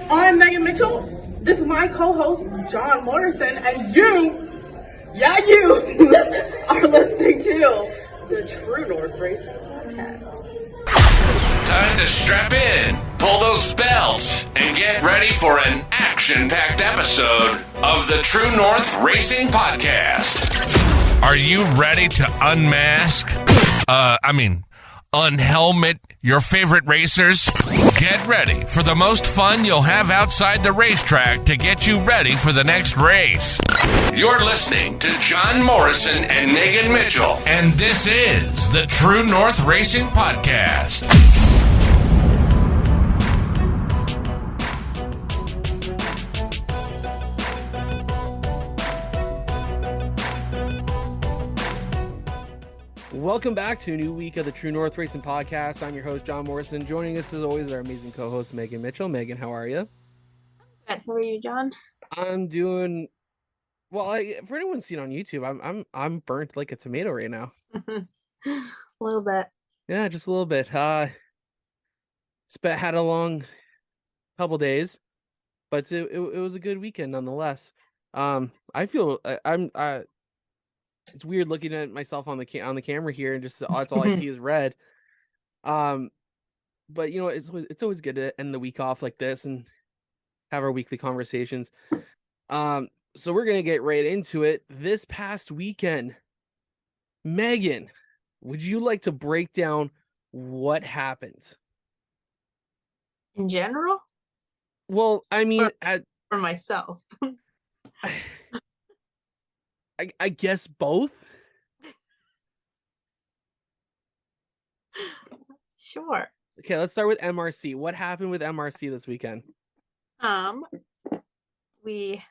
I'm Megan Mitchell. This is my co-host, Jon Morrison, and you are listening to the True North Racing Podcast. Time to strap in, pull those belts, and get ready for an action-packed episode of the True North Racing Podcast. Are you ready to unmask? Unhelmet your favorite racers? Get ready for the most fun you'll have outside the racetrack to get you ready for the next race. You're listening to Jon Morrison and Megan Mitchell, and this is the True North Racing Podcast. Welcome back to a new week of the True North Racing Podcast. I'm your host, Jon Morrison. Joining us, as always, our amazing co-host, Megan Mitchell. Megan, how are you? Good. How are you, Jon? I'm doing well. For anyone seen on YouTube, I'm burnt like a tomato right now. A little bit. Yeah, just a little bit. Had a long couple days, but it was a good weekend nonetheless. I feel it's weird looking at myself on the camera here, and just that's all I see is red. But you know, it's always good to end the week off like this and have our weekly conversations. So we're gonna get right into it. This past weekend, Megan, would you like to break down what happened In general? Well, I mean, For myself. I guess both. Sure. Okay, let's start with MRC. What happened with MRC this weekend? We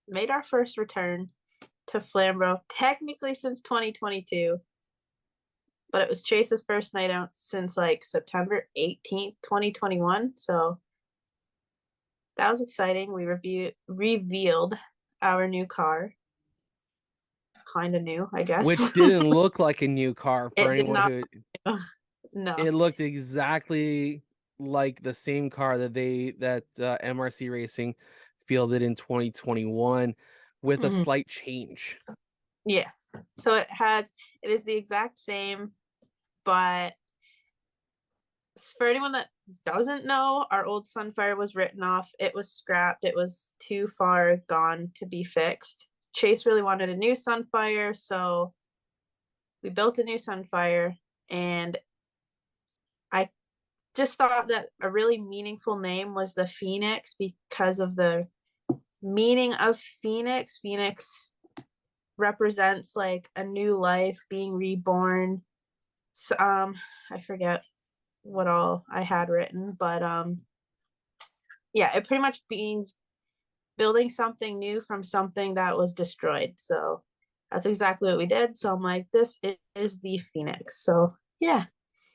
made our first return to Flamboro, technically since 2022, but it was Chase's first night out since like September 18th, 2021. So that was exciting. We revealed our new car. Kind of new, I guess. Which didn't look like a new car for It did anyone not. who. No. It looked exactly like the same car that MRC Racing fielded in 2021 with a slight change. Yes. So it is the exact same, but for anyone that doesn't know, our old Sunfire was written off. It was scrapped. It was too far gone to be fixed. Chase really wanted a new Sunfire, so we built a new Sunfire, and I just thought that a really meaningful name was the Phoenix because of the meaning of Phoenix. Phoenix represents like a new life, being reborn. So, I forget what all I had written, but yeah, it pretty much means building something new from something that was destroyed. So that's exactly what we did. So I'm like, this is the Phoenix. So yeah.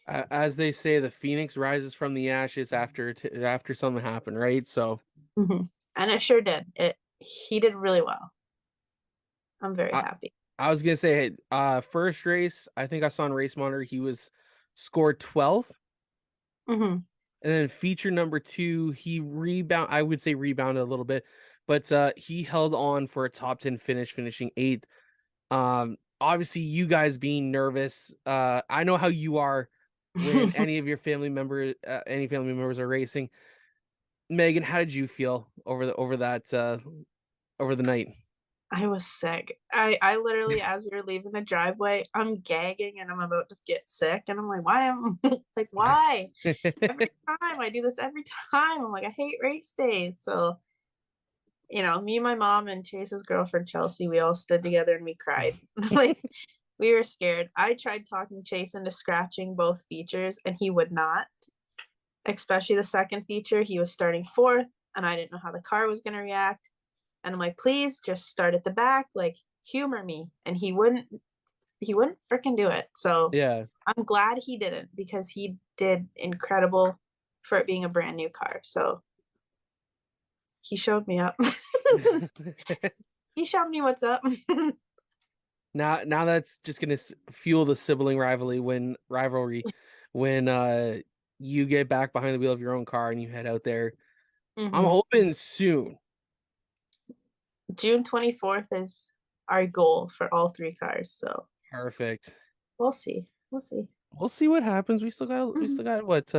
As they say, the Phoenix rises from the ashes after something happened, right? So, and it sure did. He did really well. I'm very happy. I was gonna say, first race, I think I saw on Race Monitor he was scored 12th. And then feature number 2, he rebounded a little bit, but he held on for a top 10 finish, finishing 8th. Obviously, you guys being nervous. I know how you are when any family members are racing. Megan, how did you feel over the night? I was sick. I literally, as we were leaving the driveway, I'm gagging and I'm about to get sick. And I'm like, why? Why? Every time I do this every time. I'm like, I hate race days. So, you know, me, my mom, and Chase's girlfriend, Chelsea, we all stood together and we cried. Like, we were scared. I tried talking Chase into scratching both features and he would not. Especially the second feature. He was starting 4th and I didn't know how the car was going to react. And I'm like, please just start at the back, like humor me. And he wouldn't freaking do it. So yeah, I'm glad he didn't, because he did incredible for it being a brand new car. So he showed me up. He showed me what's up. Now that's just gonna fuel the sibling rivalry when you get back behind the wheel of your own car and you head out there I'm Mhm. hoping soon. June 24th is our goal for all 3 cars. So Perfect. we'll see. We'll see. We'll see what happens. We still Mhm. got what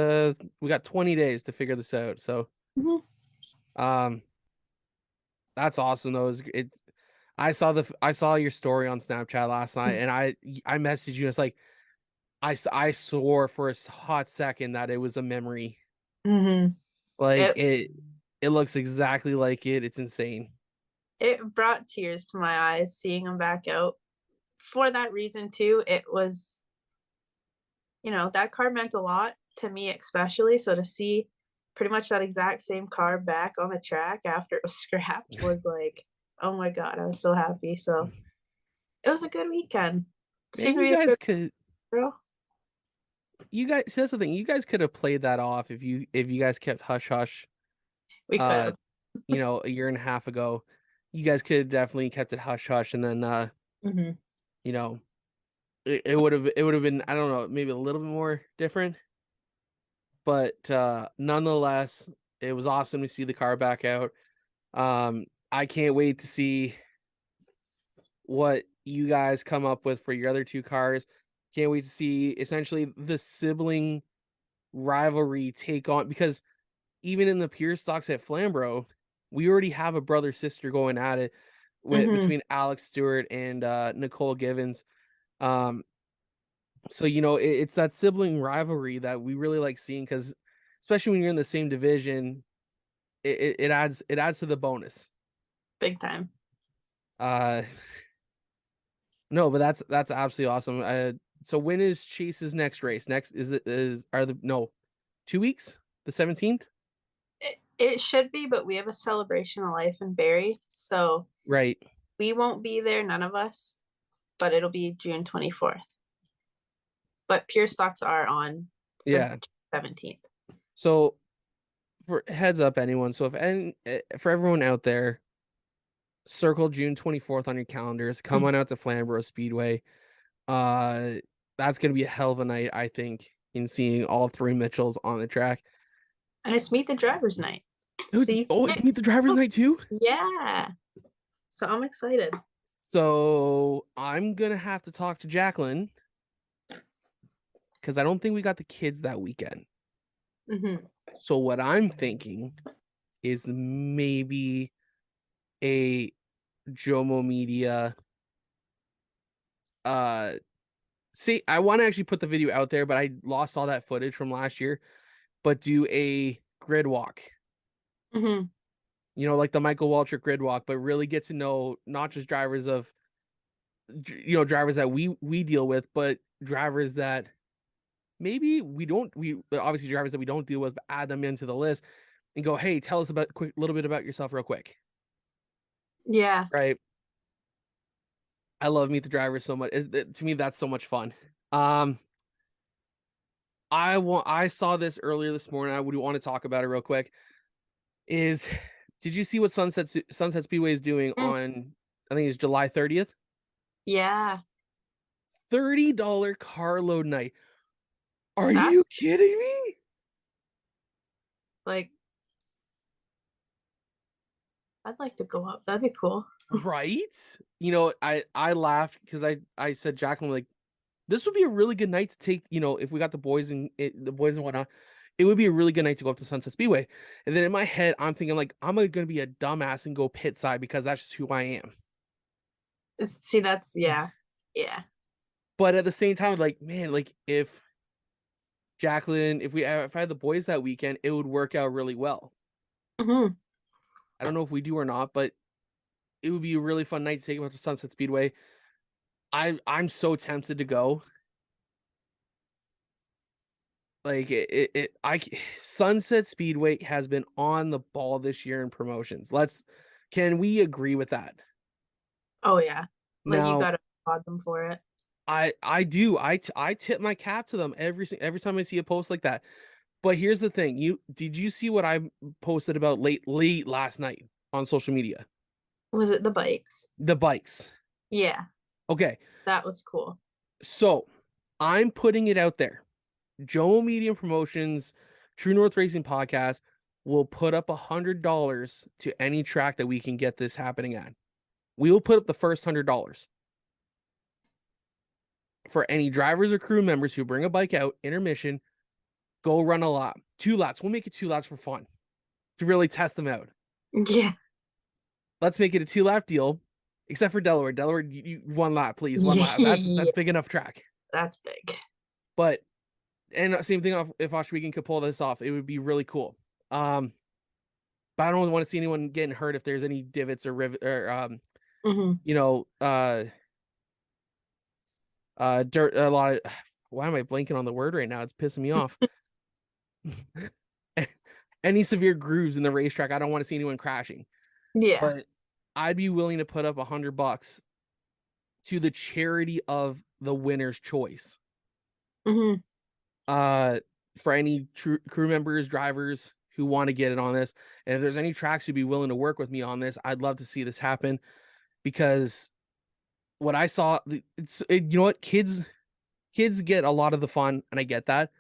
we got 20 days to figure this out. So Mhm. um that's awesome though. I saw your story on Snapchat last night and I messaged you. It's like I swore for a hot second that it was a memory. Mhm. Like It it looks exactly like it. It's insane. it brought tears to my eyes seeing him back out. For that reason too, it was, that car meant a lot to me especially. So to see pretty much that exact same car back on the track after it was scrapped was like, oh my god, I was so happy. So it was a good weekend. Man, Seemed to be a good girl. you guys see, that's the thing. You guys could have played that off if you guys kept hush hush We could have. a year and a half ago. You guys could have definitely kept it hush hush and then Mm-hmm. you know, it would have been, I don't know, maybe a little bit more different. But nonetheless, it was awesome to see the car back out. I can't wait to see what you guys come up with for your other 2 cars. Can't wait to see essentially the sibling rivalry take on, because even in the pure stocks at Flamboro, we already have a brother sister going at it Mm-hmm. between Alex Stewart and Nicole Givens. Um, so it's that sibling rivalry that we really like seeing, because especially when you're in the same division, it adds to the bonus. Big time. Uh, no, but that's absolutely awesome. So when is Chase's next race? Next is are the no 2 weeks? The 17th? It should be, but we have a celebration of life in Barrie. So Right. we won't be there, none of us, but it'll be June 24th. But pure stocks are on for Yeah. 17th. So for heads up, anyone. So if any for everyone out there, circle June 24th on your calendars. Come on out to Flamboro Speedway. Uh, that's gonna be a hell of a night, I think, in seeing all 3 Mitchells on the track. And it's meet the driver's night. Oh, So you it's meet the drivers night too. yeah. So I'm excited. So I'm gonna have to talk to Jacqueline because I don't think we got the kids that weekend. Mm-hmm. So what I'm thinking is maybe a Jomo Media. See, I want to actually put the video out there, but I lost all that footage from last year. But do a grid walk, Mm-hmm. like the Michael Waltrip grid walk, but really get to know not just drivers drivers that we deal with, but drivers that maybe we obviously drivers that we don't deal with, but add them into the list and go, hey, tell us about little bit about yourself real quick. Yeah. Right. I love Meet the Drivers so much. To me, that's so much fun. I saw this earlier this morning. I would want to talk about it real quick. Did you see what Sunset Speedway is doing on, I think it's July 30th? Yeah. $30 carload night. Are That's you kidding me? like, I'd like to go up. That'd be cool. Right? I laughed because I said, Jacqueline, like, this would be a really good night to take, if we got the boys and whatnot, it would be a really good night to go up to Sunset Speedway. And then in my head, I'm thinking like, I'm going to be a dumbass and go pit side because that's just who I am. That's yeah. Yeah. But at the same time, like, man, like if Jacqueline, if I had the boys that weekend, it would work out really well. Mm-hmm. I don't know if we do or not, but it would be a really fun night to take them up to Sunset Speedway. I'm so tempted to go. Like Sunset Speedway has been on the ball this year in promotions. Can we agree with that? Oh yeah. Like you Now, gotta applaud them for it. I do. I tip my cap to them every time I see a post like that. But here's the thing. Did you see what I posted about late last night on social media? Was it the bikes? The bikes. Yeah. Okay. That was cool. So I'm putting it out there. Joe Medium Promotions, True North Racing Podcast. will put up $100 to any track that we can get this happening at. We will put up the first $100 for any drivers or crew members who bring a bike out, intermission, go run a lap. 2 laps. We'll make it 2 laps for fun to really test them out. Yeah. Let's make it a 2-lap deal, except for Delaware. Delaware, you 1 lap, please. 1 lap. That's big enough track. That's big. But, and same thing if Oshwegan could pull this off, it would be really cool. But I don't want to see anyone getting hurt if there's any divots or dirt. A lot of. Why am I blanking on the word right now? It's pissing me off. Any severe grooves in the racetrack, I don't want to see anyone crashing. Yeah. But I'd be willing to put up $100 to the charity of the winner's choice. For any crew members, drivers who want to get it on this, and if there's any tracks who'd be willing to work with me on this, I'd love to see this happen, because what I saw, you know what, kids get a lot of the fun, and I get that.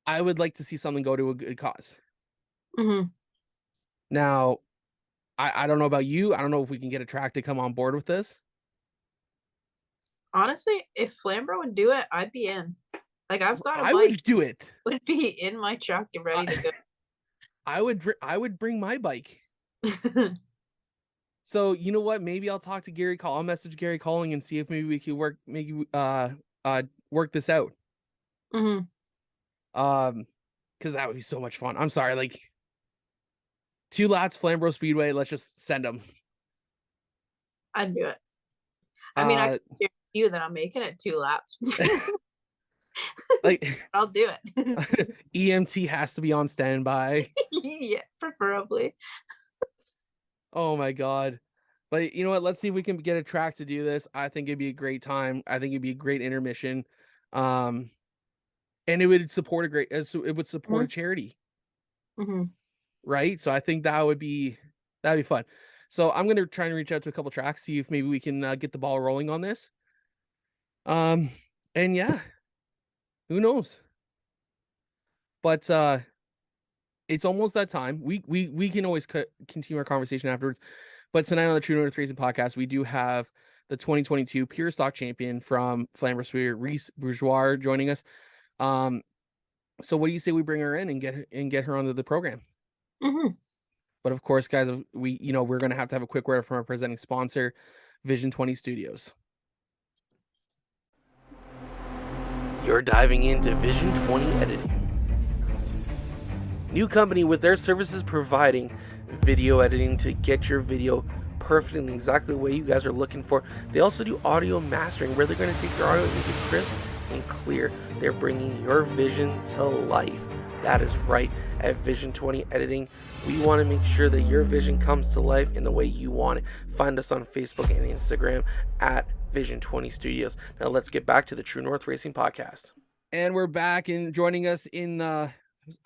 I would like to see something go to a good cause. Now, I don't know about you. I don't know if we can get a track to come on board with this. Honestly, if Flamboro would do it, I'd be in. Like, I've got a bike. I would do it. Would be in my truck and ready to go. I would bring my bike. So you know what? Maybe I'll talk to Gary Call. I'll message Gary Calling and see if maybe we could work this out. Because that would be so much fun. I'm sorry, like 2 laps, Flamboro Speedway. Let's just send them. I'd do it. I mean, I can guarantee you that I'm making it 2 laps. Like, I'll do it. EMT has to be on standby. Yeah, preferably. Oh my god. But you know what? Let's see if we can get a track to do this. I think it'd be a great time. I think it'd be a great intermission. And it would support a charity. Right? So I think that'd be fun. So I'm gonna try and reach out to a couple tracks, see if maybe we can get the ball rolling on this. And yeah, who knows? But it's almost that time. We can always continue our conversation afterwards. But tonight on the True North Racing podcast, we do have the 2022 Pure Stock Champion from Flamboro Speedway, Reece Bourgeois, joining us. So what do you say we bring her in and get her onto the program? But of course, guys, we're going to have a quick word from our presenting sponsor, Vision 20 Studios. You're diving into Vision 20 Editing. New company with their services providing video editing to get your video perfect and exactly the way you guys are looking for. They also do audio mastering, where they're going to take your audio and make it crisp and clear. They're bringing your vision to life. That is right. At Vision 20 Editing, we want to make sure that your vision comes to life in the way you want it. Find us on Facebook and Instagram at Vision 20 Studios. Now let's get back to the True North Racing podcast. And we're back, and joining us in I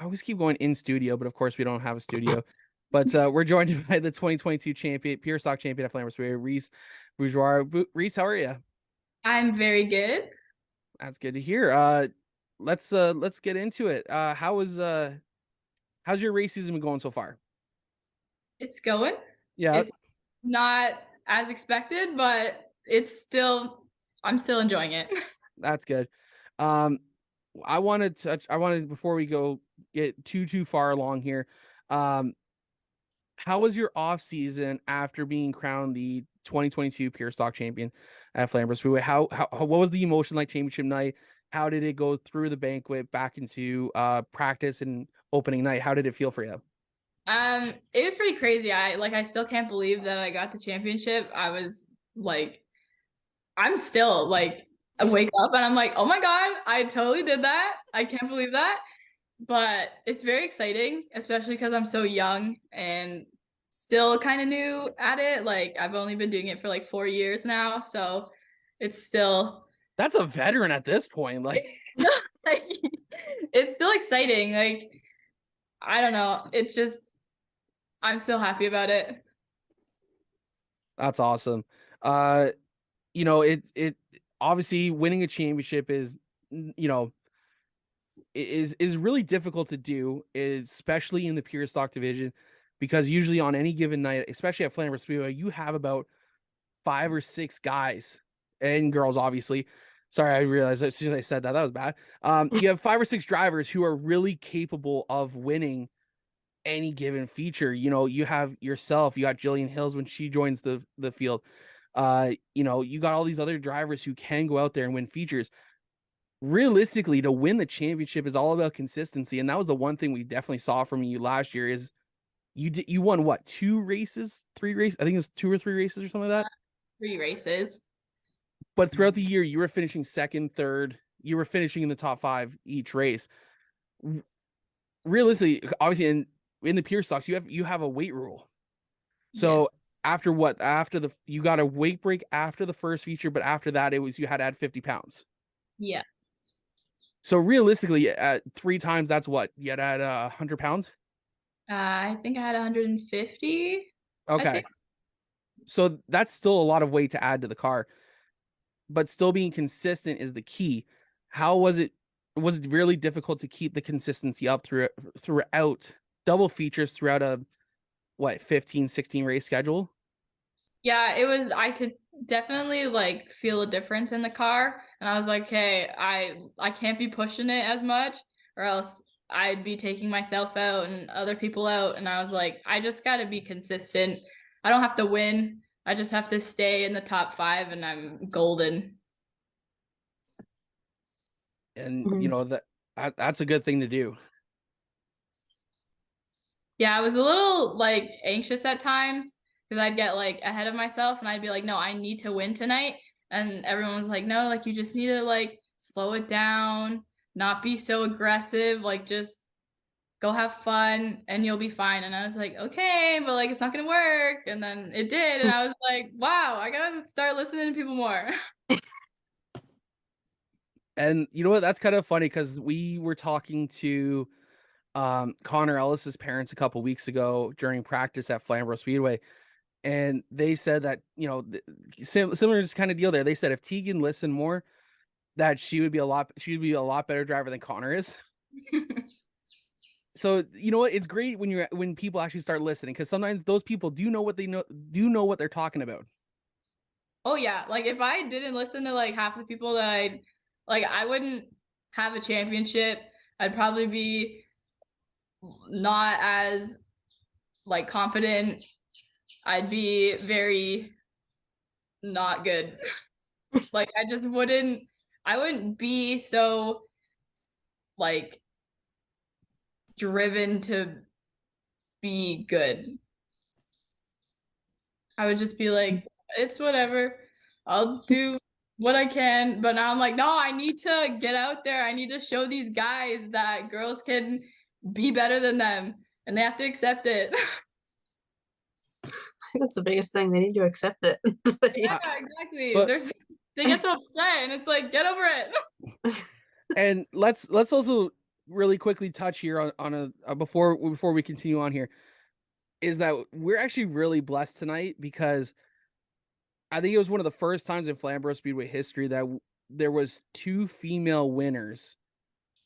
always keep going in studio, but of course we don't have a studio. But we're joined by the 2022 champion, Pure Stock champion at Flamboro Speedway, Reece Bourgeois. Reece, how are you? I'm very good. That's good to hear. Let's get into it. How's your race season been going so far? It's going. Yeah. It's not as expected, but I'm still enjoying it. That's good. I wanted before we go get too far along here. How was your off season after being crowned the 2022 Pure Stock champion at Flamboro Speedway? How what was the emotion like championship night? How did it go through the banquet back into practice and opening night? How did it feel for you? It was pretty crazy. I still can't believe that I got the championship. I was like, I'm still like, I wake up and I'm like, oh my God, I totally did that. I can't believe that. But it's very exciting, especially because I'm so young and still kind of new at it. Like, I've only been doing it for like 4 years now. So it's still... That's a veteran at this point. Like, it's still exciting. Like, I don't know. It's just, I'm still happy about it. That's awesome. It obviously winning a championship is, is really difficult to do, especially in the pure stock division, because usually on any given night, especially at Flamboro Speedway, you have about 5 or 6 guys and girls, obviously. Sorry, I realized as soon as I said that was bad. You have 5 or 6 drivers who are really capable of winning any given feature. You know, you have yourself, you got Jillian Hills when she joins the field. You know, you got all these other drivers who can go out there and win features. Realistically, to win the championship is all about consistency, and that was the one thing we definitely saw from you last year. Is you won what, 3 races? I think it was 2 or 3 races or something like that. 3 races. But throughout the year, you were finishing second, third. You were finishing in the top 5 each race. Realistically, obviously, in the pure stocks, you have a weight rule. So yes. You got a weight break after the first feature, but after that, you had to add 50 pounds. Yeah. So realistically, at 3 times, that's what you had to add 100 pounds. I think I had 150. Okay. So that's still a lot of weight to add to the car, but still being consistent is the key. How was it? Was it really difficult to keep the consistency up throughout double features throughout a 15, 16 race schedule? Yeah, it was. I could definitely like feel a difference in the car, and I was like, hey, I can't be pushing it as much, or else I'd be taking myself out and other people out. And I was like, I just got to be consistent. I don't have to win. I just have to stay in the top 5 and I'm golden. And you know, that's a good thing to do. Yeah, I was a little like anxious at times because I'd get like ahead of myself and I'd be like, no, I need to win tonight. And everyone was like, no, like you just need to like slow it down, not be so aggressive, like just go have fun and you'll be fine. And I was like, okay, but like it's not gonna work. And then it did, and I was like, wow, I gotta start listening to people more. And you know what? That's kind of funny because we were talking to Connor Ellis's parents a couple weeks ago during practice at Flamboro Speedway, and they said that, you know, similar kind of deal there. They said if Tegan listened more, that she would be a lot better driver than Connor is. So you know what? It's great when people actually start listening, because sometimes those people do know what they're talking about. Oh yeah, like if I didn't listen to like half the people that I wouldn't have a championship. I'd probably be not as like confident. I'd be very not good. Like I wouldn't be so like driven to be good. I would just be like, it's whatever. I'll do what I can. But now I'm like, no, I need to get out there. I need to show these guys that girls can be better than them and they have to accept it. That's the biggest thing. They need to accept it. Yeah, exactly. They get so upset and it's like, get over it. And let's also really quickly touch here on a before we continue on here, is that we're actually really blessed tonight, because I think it was one of the first times in Flamboro Speedway history that there was 2 female winners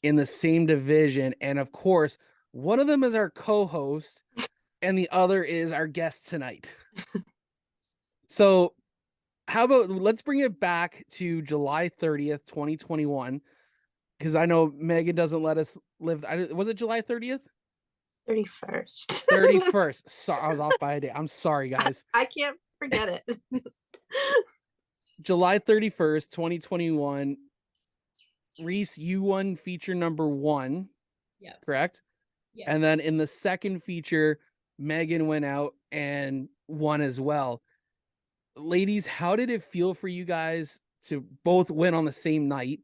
in the same division. And of course, one of them is our co-host and the other is our guest tonight. So how about let's bring it back to July 30th, 2021, because I know Megan doesn't let us live. Was it July 30th? 31st. 31st. Sorry, I was off by a day. I'm sorry, guys. I can't forget it. July 31st, 2021. Reece, you won feature number 1. Yeah. Correct? Yeah. And then in the second feature, Megan went out and won as well. Ladies, how did it feel for you guys to both win on the same night?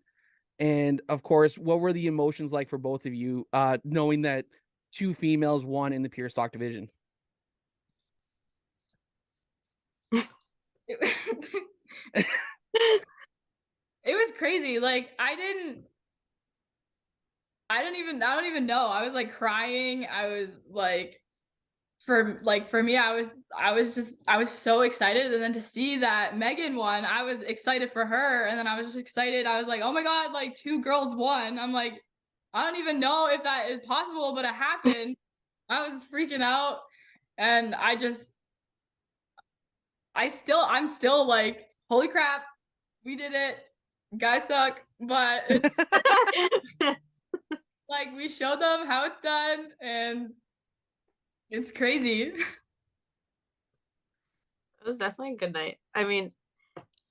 And of course, what were the emotions like for both of you, knowing that 2 females won in the pure stock division? It was crazy. Like I don't even know. I was like crying. I was like, for me, I was so excited. And then to see that Megan won, I was excited for her. And then I was just excited. I was like, oh my God, like 2 girls won. I'm like, I don't even know if that is possible, but it happened. I was freaking out, and I'm still like, holy crap, we did it. Guys suck, but it's like we showed them how it's done, and it's crazy. It was definitely a good night. I mean,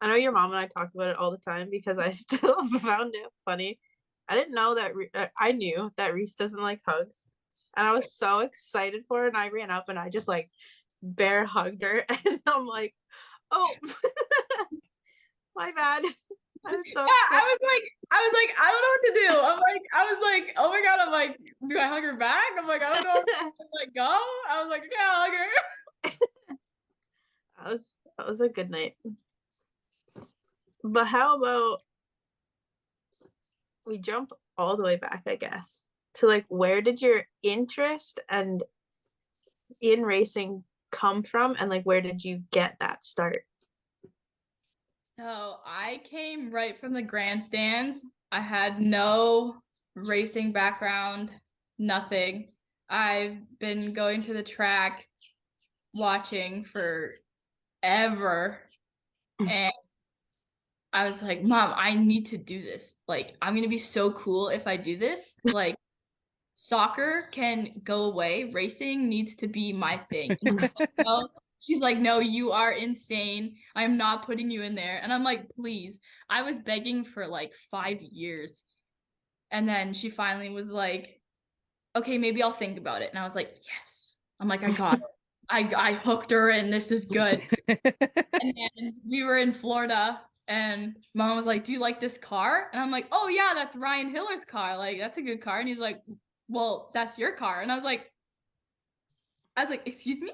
I know your mom and I talk about it all the time because I still found it funny. I didn't know that I knew that Reece doesn't like hugs, and I was so excited for her. And I ran up and I just like bear hugged her, and I'm like, "Oh, my bad." I was so Yeah, excited. I was like, I don't know what to do. I was like, oh my god, I'm like, do I hug her back? I'm like, I don't know. I'm like, go. I was like, okay, I'll hug her. That was a good night. But how about we jump all the way back, I guess, to like where did your interest and in racing come from, and like where did you get that start? So I came right from the grandstands. I had no racing background, nothing. I've been going to the track watching forever. And I was like, Mom, I need to do this. Like, I'm going to be so cool if I do this. Like, soccer can go away. Racing needs to be my thing. She's like, no, you are insane. I'm not putting you in there. And I'm like, please. I was begging for like 5 years. And then she finally was like, okay, maybe I'll think about it. And I was like, yes. I'm like, I got it. I hooked her in. This is good. And then we were in Florida and Mom was like, do you like this car? And I'm like, oh yeah, that's Ryan Hiller's car. Like, that's a good car. And he's like, well, that's your car. And I was like, excuse me?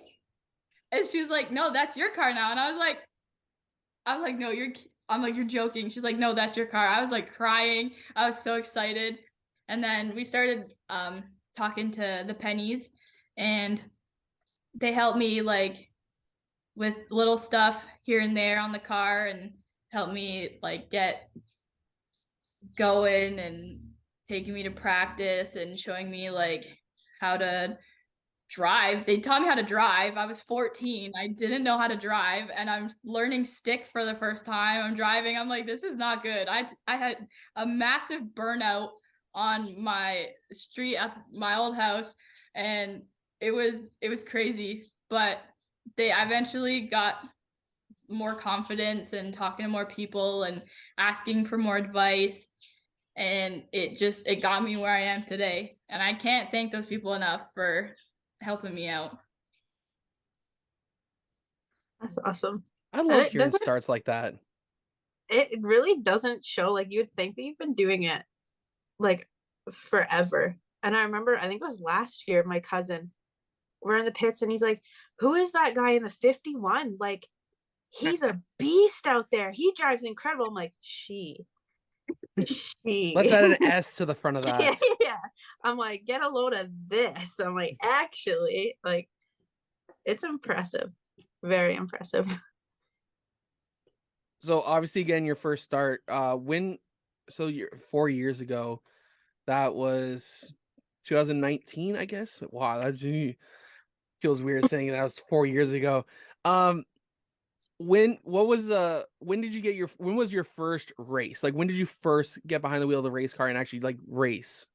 And she was like, no, that's your car now. And I was like, no, you're joking. She's like, no, that's your car. I was like crying. I was so excited. And then we started talking to the Pennies, and they helped me like with little stuff here and there on the car and helped me like get going and taking me to practice and showing me like how to drive. They taught me how to drive. I was 14. I didn't know how to drive, and I'm learning stick for the first time. I'm driving. I'm like, this is not good. I had a massive burnout on my street at my old house, and it was crazy. But I eventually got more confidence and talking to more people and asking for more advice, and it got me where I am today. And I can't thank those people enough for helping me out. That's awesome. I love hearing starts like that. It really doesn't show. Like, you would think that you've been doing it like forever. And I remember, I think it was last year, my cousin, we're in the pits and he's like, who is that guy in the 51? Like, he's a beast out there. He drives incredible. I'm like, she. Let's add an S to the front of that. Yeah. I'm like, get a load of this. I'm like, actually, like, it's impressive. Very impressive. So obviously, again, your first start, you're 4 years ago, that was 2019, I guess. Wow, that feels weird saying that was 4 years ago. When was your first race? Like, when did you first get behind the wheel of the race car and actually like race?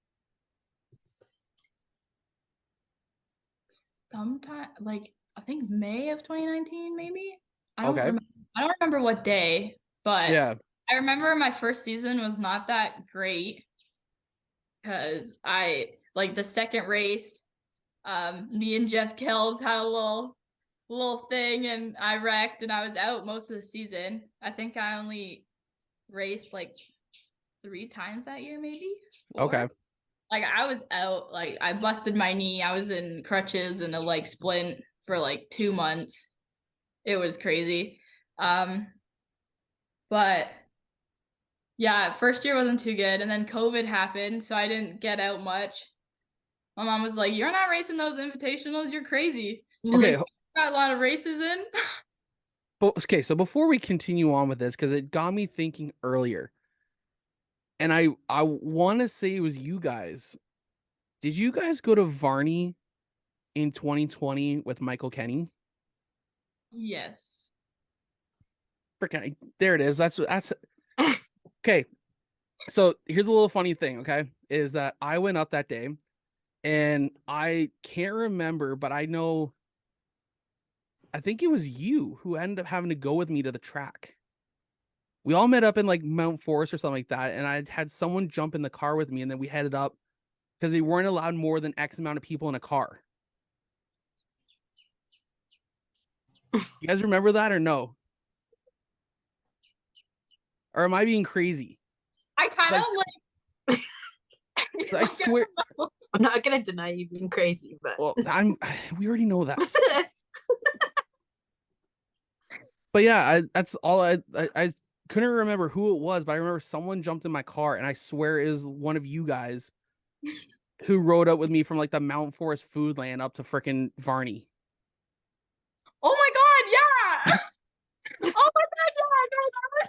Sometime, like, I think May of 2019, maybe. I Okay. don't remember what day, but Yeah. I remember my first season was not that great because I like the second race. Me and Jeff Kells had a little thing, and I wrecked, and I was out most of the season. I think I only raced like 3 times that year, maybe 4. Okay. Like, I was out. Like, I busted my knee. I was in crutches and a like splint for like 2 months. It was crazy. But yeah, first year wasn't too good, and then COVID happened, so I didn't get out much. My mom was like, you're not racing those invitationals, you're crazy. She's Okay. like, got a lot of races in. Okay, so before we continue on with this, because it got me thinking earlier, and I want to say it was you guys. Did you guys go to Varney in 2020 with Michael Kenny? Yes. Freaking, there it is. That's okay. So here's a little funny thing, okay? Is that I went up that day and I can't remember, but I think it was you who ended up having to go with me to the track. We all met up in like Mount Forest or something like that, and I had someone jump in the car with me, and then we headed up because they weren't allowed more than X amount of people in a car. You guys remember that or no? Or am I being crazy? I kind of like. I swear. I'm not gonna deny you being crazy, but Well, we already know that. But yeah, that's all. I couldn't remember who it was, but I remember someone jumped in my car, and I swear it was one of you guys who rode up with me from like the Mount Forest food land up to frickin' Varney. Oh my god, yeah! Oh my god, yeah! No, that was.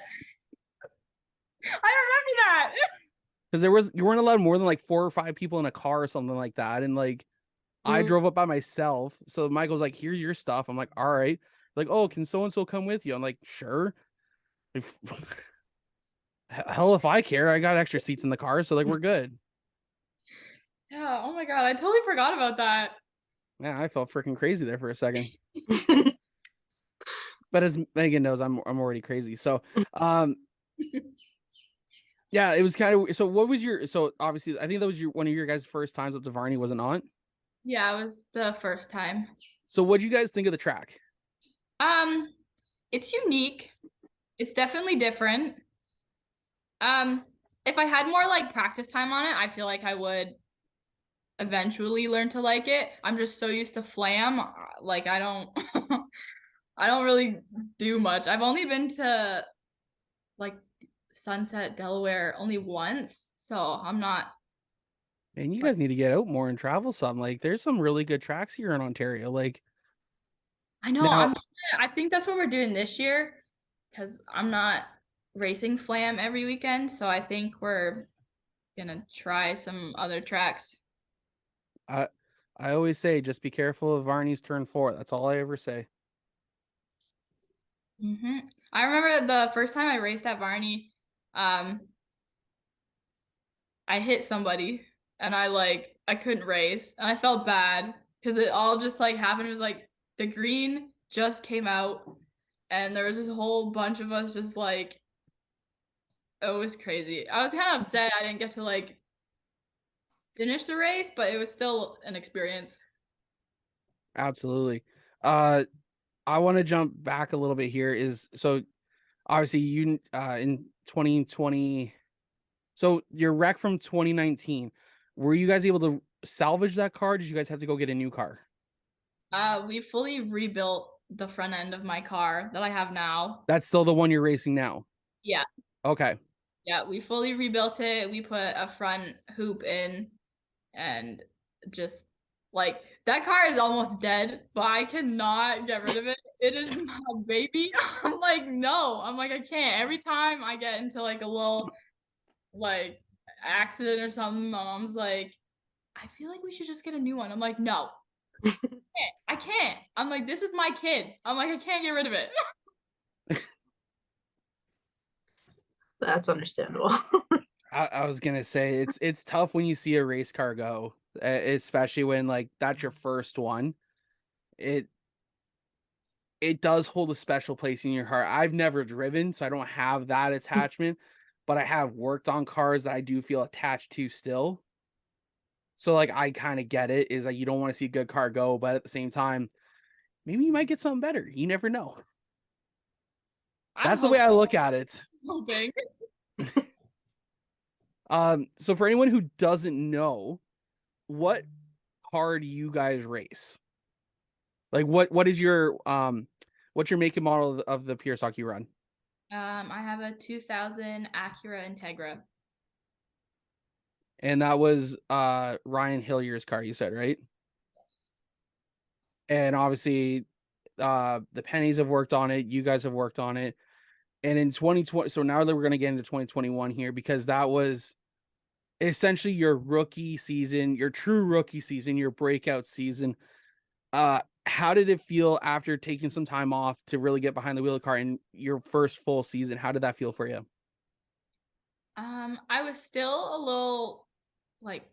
I remember that. Because you weren't allowed more than like 4 or 5 people in a car or something like that, and like I drove up by myself. So Michael's like, "Here's your stuff." I'm like, "All right." Like, "Oh, can so and so come with you?" I'm like, "Sure." Hell, if I care, I got extra seats in the car, so like we're good. Yeah. Oh my god, I totally forgot about that. Yeah, I felt freaking crazy there for a second. But as Megan knows, I'm already crazy. So, yeah, it was kind of. So, what was your? So, obviously, I think that was one of your guys' first times up to Varney, was it not? Yeah, it was the first time. So, what do you guys think of the track? It's unique. It's definitely different. If I had more like practice time on it, I feel like I would eventually learn to like it. I'm just so used to Flam. Like I don't I don't really do much. I've only been to like Sunset, Delaware only once, so I'm not. And you guys need to get out more and travel some. Like, there's some really good tracks here in Ontario. Like, I know. now, I think that's what we're doing this year because I'm not racing Flam every weekend, so I think we're gonna try some other tracks. I always say, just be careful of Varney's turn 4. That's all I ever say. I remember the first time I raced at Varney, I hit somebody and I couldn't race and I felt bad because it all just like happened. It was like the green just came out and there was this whole bunch of us just like, it was crazy. I was kind of upset I didn't get to like finish the race, but it was still an experience. Absolutely. I want to jump back a little bit here. So obviously you in 2020, so your wreck from 2019, were you guys able to salvage that car? Did you guys have to go get a new car? We fully rebuilt the front end of my car that I have now. That's still the one you're racing now? Yeah. Okay. Yeah, we fully rebuilt it. We put a front hoop in and just like that car is almost dead, but I cannot get rid of it. It is my baby. I'm like, no. I'm like, I can't. Every time I get into like a little like accident or something, my mom's like, I feel like we should just get a new one. I'm like, no. I can't. I'm like, this is my kid. I'm like, I can't get rid of it. That's understandable. I was gonna say it's tough when you see a race car go, especially when like that's your first one. It does hold a special place in your heart. I've never driven, so I don't have that attachment, but I have worked on cars that I do feel attached to still. So like I kind of get it, is like you don't want to see a good car go, but at the same time, maybe you might get something better. You never know. That's the way I look at it. Hoping. So for anyone who doesn't know, what car do you guys race? Like what is your what's your make and model of the pure stock you run? I have a 2000 Acura Integra. And that was Ryan Hillier's car, you said, right? Yes. And obviously the Pennies have worked on it, you guys have worked on it. And in 2020, so now that we're going to get into 2021 here, because that was essentially your rookie season, your true rookie season, your breakout season. How did it feel after taking some time off to really get behind the wheel of the car in your first full season? How did that feel for you? I was still a little like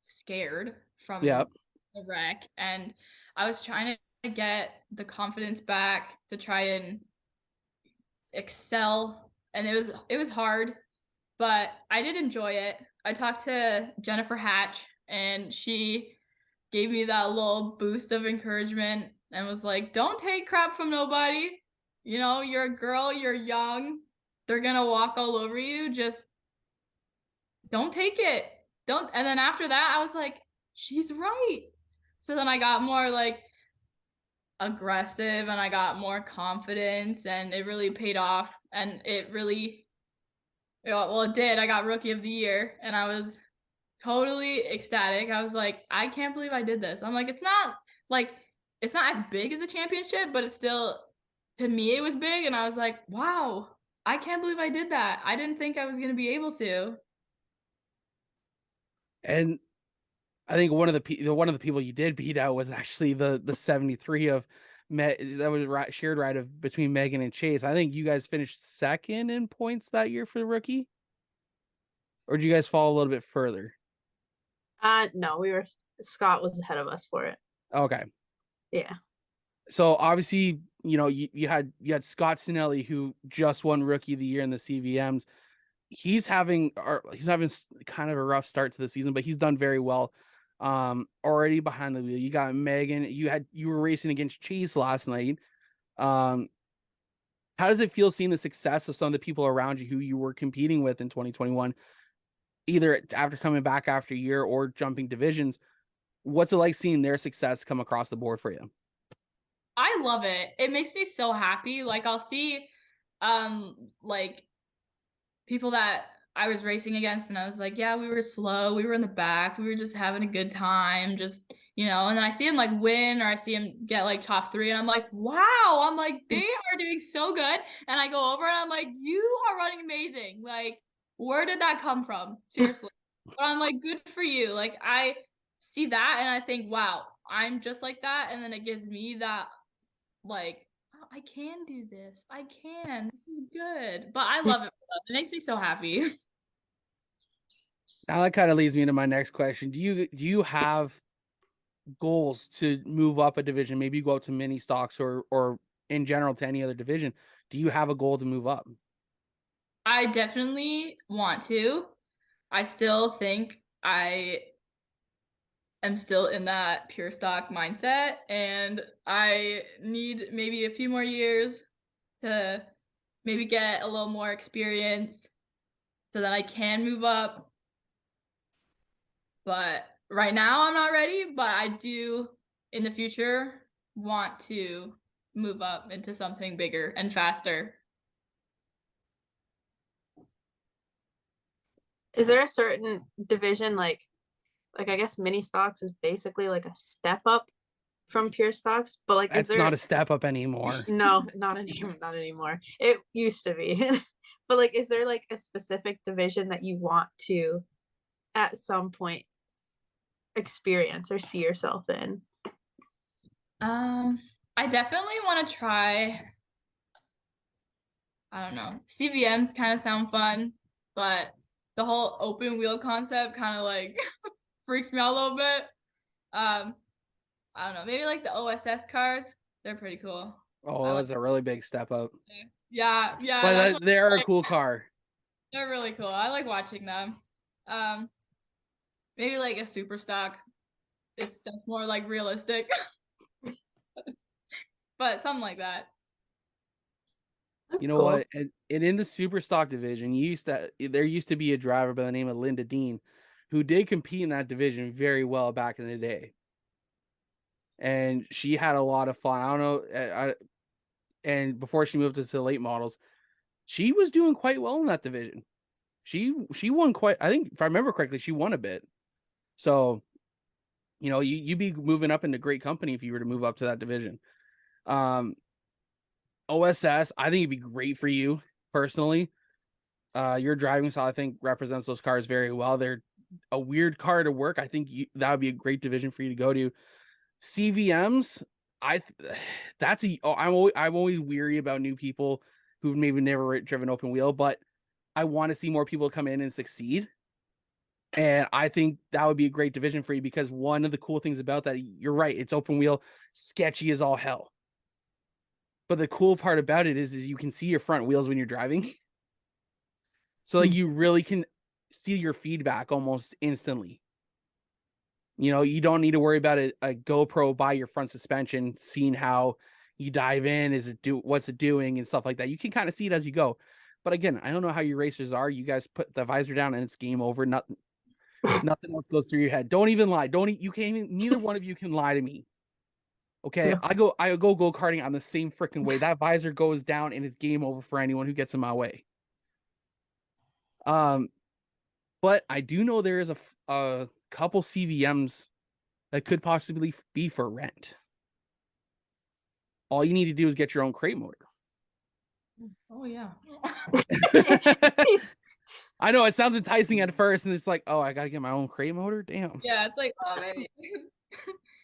scared from Yep. the wreck, and I was trying to get the confidence back to try and excel, and it was hard, but I did enjoy it. I talked to Jennifer Hatch, and she gave me that little boost of encouragement and was like, don't take crap from nobody. You know, you're a girl, you're young, they're gonna walk all over you. Just don't take it. Don't. And then after that, I was like, she's right. So then I got more like aggressive and I got more confidence, and it really paid off. And it really, well, it did. I got Rookie of the Year, and I was totally ecstatic. I was like, I can't believe I did this. I'm like, it's not as big as a championship, but it's still, to me, it was big. And I was like, wow, I can't believe I did that. I didn't think I was going to be able to. And I think one of the people you did beat out was actually the 73 of that was shared ride of between Megan and Chase. I think you guys finished second in points that year for the rookie, or did you guys fall a little bit further? No, Scott was ahead of us for it. Okay. Yeah. So obviously, you know, you had Scott Sinelli, who just won Rookie of the Year in the CVMs. He's having kind of a rough start to the season, but he's done very well. Already behind the wheel. You got Megan. You were racing against Chase last night. How does it feel seeing the success of some of the people around you who you were competing with in 2021, either after coming back after a year or jumping divisions? What's it like seeing their success come across the board for you? I love it. It makes me so happy. Like, I'll see like people that I was racing against, and I was like, yeah, we were slow, we were in the back, we were just having a good time, just, you know. And then I see him like win, or I see him get like top 3, and I'm like, wow, I'm like, they are doing so good. And I go over and I'm like, you are running amazing. Like, where did that come from? Seriously. But I'm like, good for you. Like, I see that and I think, wow, I'm just like that. And then it gives me that, like, oh, I can do this. I can. This is good. But I love it. It makes me so happy. Now that kind of leads me into my next question. Do you have goals to move up a division? Maybe you go up to mini stocks or in general to any other division. Do you have a goal to move up? I definitely want to. I still think I am still in that pure stock mindset, and I need maybe a few more years to maybe get a little more experience so that I can move up. But right now I'm not ready, but I do in the future want to move up into something bigger and faster. Is there a certain division, like I guess mini stocks is basically like a step up from pure stocks, but like, That's not a step up anymore. No, not anymore. It used to be. But like, is there like a specific division that you want to at some point experience or see yourself in? I definitely want to try, I don't know, CVMs kind of sound fun, but the whole open wheel concept kind of like freaks me out a little bit. I don't know, maybe like the OSS cars, they're pretty cool. Oh, that's a really big step up. Yeah, But they're a cool car. They're really cool. I like watching them. Maybe like a super stock. That's more like realistic. But something like that. You know what? And in the super stock division, there used to be a driver by the name of Linda Dean who did compete in that division very well back in the day. And she had a lot of fun. I don't know. And before she moved into the late models, she was doing quite well in that division. She won quite, I think if I remember correctly, she won a bit. So, you know, you'd be moving up into great company if you were to move up to that division. OSS, I think it'd be great for you. personally. Your driving style, I think, represents those cars very well. They're a weird car to work. I think that would be a great division for you to go to. CVMs, I'm always weary about new people who've maybe never driven open wheel, but I want to see more people come in and succeed. And I think that would be a great division for you because one of the cool things about that, you're right, it's open wheel, sketchy as all hell. But the cool part about it is you can see your front wheels when you're driving. So like, you really can see your feedback almost instantly. You know, you don't need to worry about a GoPro by your front suspension, seeing how you dive in, what's it doing and stuff like that. You can kind of see it as you go. But again, I don't know how your racers are. You guys put the visor down and it's game over. Nothing else goes through your head. Don't even lie. Neither one of you can lie to me. Okay. Yeah. I go go-karting on the same freaking way. That visor goes down and it's game over for anyone who gets in my way. But I do know there is a couple CVMs that could possibly be for rent. All you need to do is get your own crate motor. Oh yeah. I know it sounds enticing at first, and it's like, oh, I gotta get my own crate motor. Damn. Yeah, it's like, oh, maybe,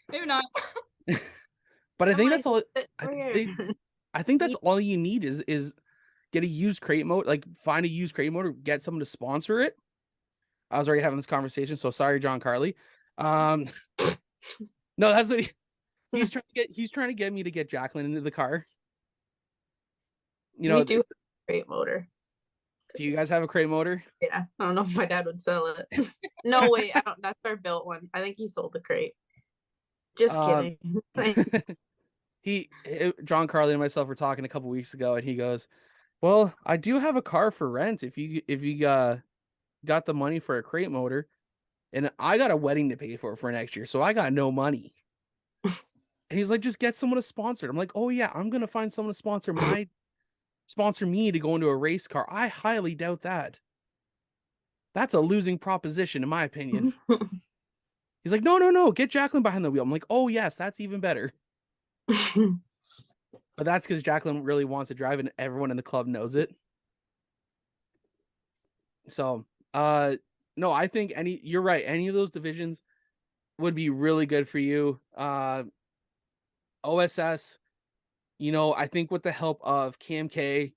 maybe not. But I think that's all. I think that's all you need is get a used crate motor, like find a used crate motor, get someone to sponsor it. I was already having this conversation, so sorry, John Carly. No, that's what he's trying to get. He's trying to get me to get Jacqueline into the car. You know, we do have a crate motor. Do you guys have a crate motor? Yeah, I don't know if my dad would sell it. No, wait, I don't. That's our built one. I think he sold the crate. Just kidding. John Carly and myself were talking a couple weeks ago, and he goes, "Well, I do have a car for rent. If you got the money for a crate motor, and I got a wedding to pay for next year, so I got no money." And he's like, "Just get someone to sponsor it." I'm like, "Oh yeah, I'm gonna find someone to sponsor me to go into a race car." I highly doubt that. That's a losing proposition, in my opinion. He's like, no, get Jacqueline behind the wheel. I'm like, oh yes, that's even better. But that's because Jacqueline really wants to drive, and everyone in the club knows it. So, no, I think you're right. Any of those divisions would be really good for you. OSS, you know, I think with the help of Cam K,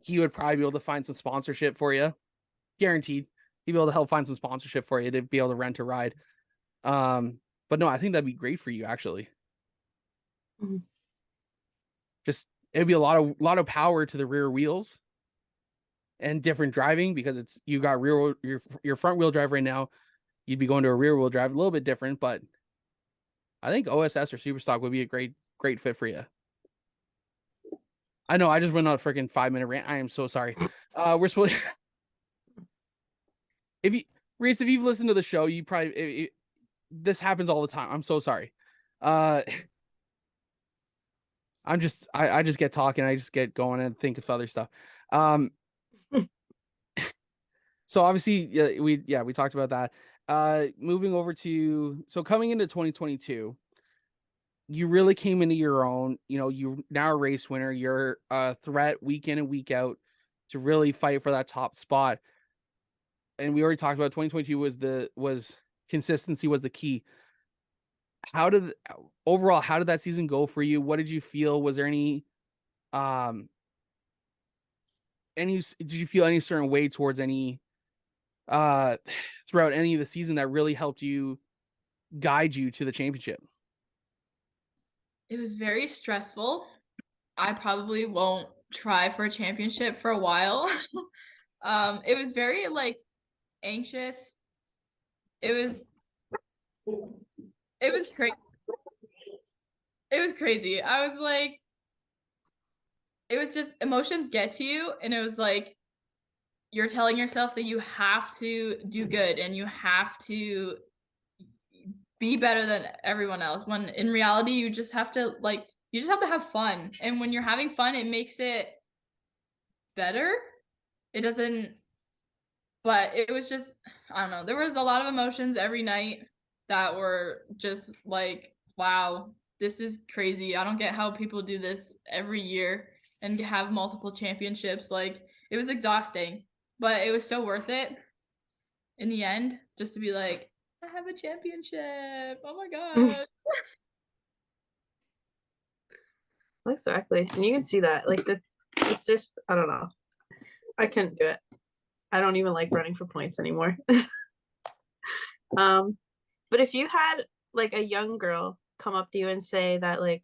he would probably be able to find some sponsorship for you. Guaranteed. He'd be able to help find some sponsorship for you to be able to rent a ride. But no, I think that'd be great for you, actually. Mm-hmm. Just, it'd be a lot of power to the rear wheels and different driving, because you got your front wheel drive right now. You'd be going to a rear wheel drive, a little bit different, but I think OSS or Superstock would be a great fit for you. I know I just went on a freaking 5-minute rant. I am so sorry. We're supposed Reece, if you've listened to the show, you probably this happens all the time. I'm so sorry. I just get talking. I just get going and think of other stuff. So obviously, we talked about that. Moving over to, so coming into 2022, you really came into your own. You know, you're now a race winner. You're a threat week in and week out to really fight for that top spot. And we already talked about 2022 was consistency was the key. How did that season go for you? What did you feel? Was there did you feel any certain way towards any throughout any of the season that really helped you guide you to the championship? It was very stressful. I probably won't try for a championship for a while. It was very anxious. It was crazy. It was crazy. I was like, it was just, emotions get to you, and it was like you're telling yourself that you have to do good and you have to be better than everyone else, when in reality you just have to have fun. And when you're having fun, it makes it better. It doesn't, but it was just, I don't know, there was a lot of emotions every night that were just like, wow, this is crazy. I don't get how people do this every year. and have multiple championships. Like, it was exhausting, but it was so worth it in the end, just to be like, I have a championship. Oh my god. Exactly. And you can see that. Like, it's just, I don't know. I couldn't do it. I don't even like running for points anymore. But if you had like a young girl come up to you and say that like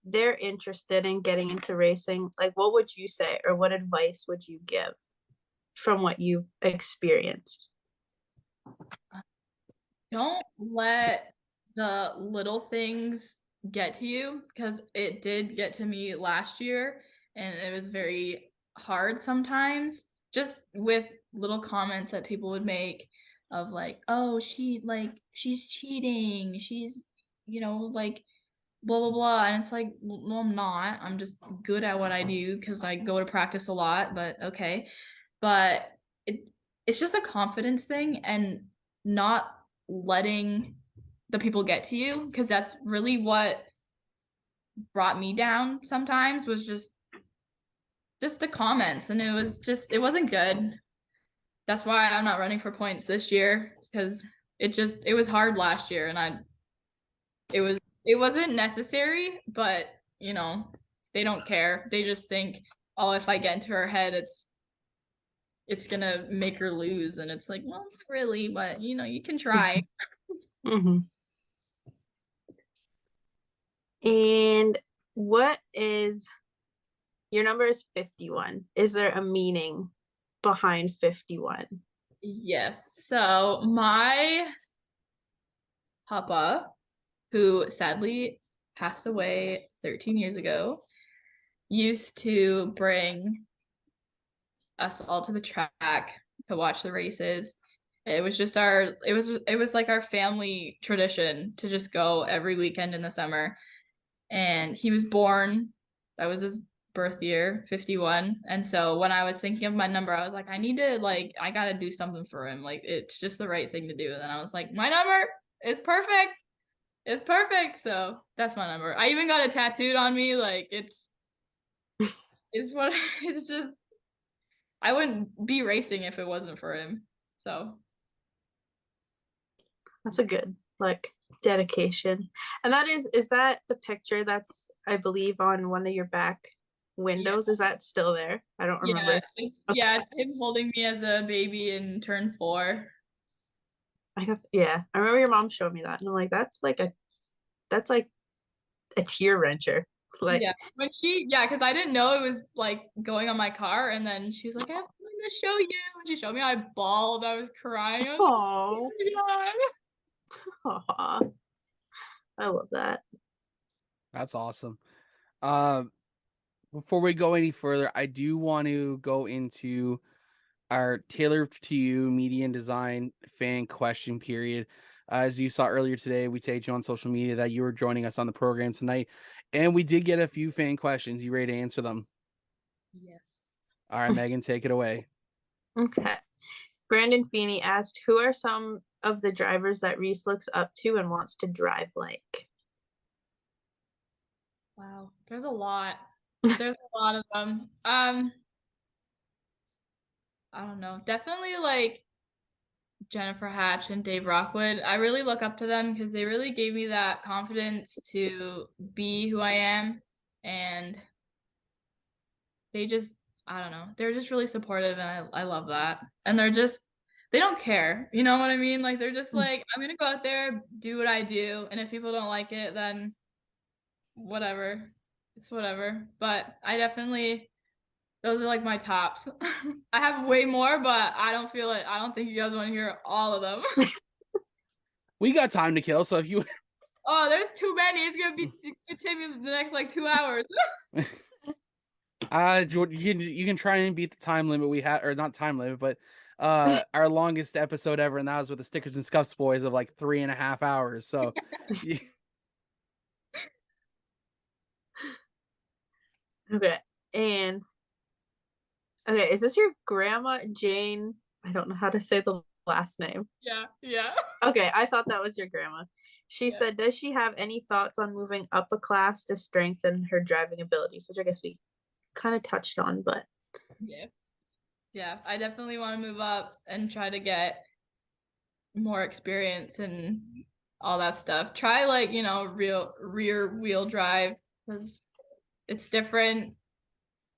they're interested in getting into racing, like what would you say, or what advice would you give from what you've experienced? Don't let the little things get to you, because it did get to me last year, and it was very hard sometimes, just with little comments that people would make of like, oh, she's cheating, she's, like, blah blah blah. And it's like, well, no, I'm not. I'm just good at what I do because I go to practice a lot. But okay. But it's just a confidence thing, and not letting the people get to you, because that's really what brought me down sometimes, was just the comments, and it wasn't good. That's why I'm not running for points this year, because it was hard last year, and it wasn't necessary, but they don't care. They just think, oh, if I get into her head, it's gonna make her lose. And it's like, well, not really, but you can try. Mm-hmm. And what is your number? Is 51. Is there a meaning behind 51? Yes. So my papa, who sadly passed away 13 years ago, used to bring us all to the track to watch the races. It was just it was like our family tradition to just go every weekend in the summer. And he was born, that was his birth year, 51. And so when I was thinking of my number, I was like, I gotta do something for him. Like, it's just the right thing to do. And then I was like, my number is perfect. It's perfect. So that's my number. I even got it tattooed on me. Like, it's it's just, I wouldn't be racing if it wasn't for him. So That's a good like dedication. And is that the picture that's, I believe, on one of your back windows? yeah. Is that still there? I don't remember. It's him holding me as a baby in turn 4. I remember your mom showed me that, and I'm like, that's like a tear wrencher. Like, Yeah, because I didn't know it was like going on my car, and then she's like, I have something to show you. And she showed me, I bawled, I was crying. I was oh, like, oh my God. I love that. That's awesome. Before we go any further, I do want to go into our Tailor to You media and design fan question period. As you saw earlier today, we tagged you on social media that you were joining us on the program tonight, and we did get a few fan questions. You ready to answer them? Yes. All right, Megan, take it away. Okay. Brandon Feeney asked, who are some of the drivers that Reece looks up to and wants to drive like? Wow, there's a lot. There's a lot of them. I don't know. Definitely like Jennifer Hatch and Dave Rockwood. I really look up to them because they really gave me that confidence to be who I am. And they just, I don't know, they're just really supportive, and I love that. And they don't care. You know what I mean? Like, they're just like, I'm going to go out there, do what I do. And if people don't like it, then whatever. It's whatever. But those are like my tops. I have way more, but I don't feel it. I don't think you guys want to hear all of them. We got time to kill, so if you Oh, there's too many. It's gonna take me the next like 2 hours. you can try and beat the time limit we had, or not time limit, but our longest episode ever, and that was with the Stickers and Scuffs boys of like 3.5 hours. So Okay. And okay, is this your grandma Jane? I don't know how to say the last name. Yeah. Okay, I thought that was your grandma. She Yeah. said, does she have any thoughts on moving up a class to strengthen her driving abilities? Which I guess we kind of touched on, but Yeah. Yeah, I definitely want to move up and try to get more experience and all that stuff. Try like, real rear wheel drive because it's different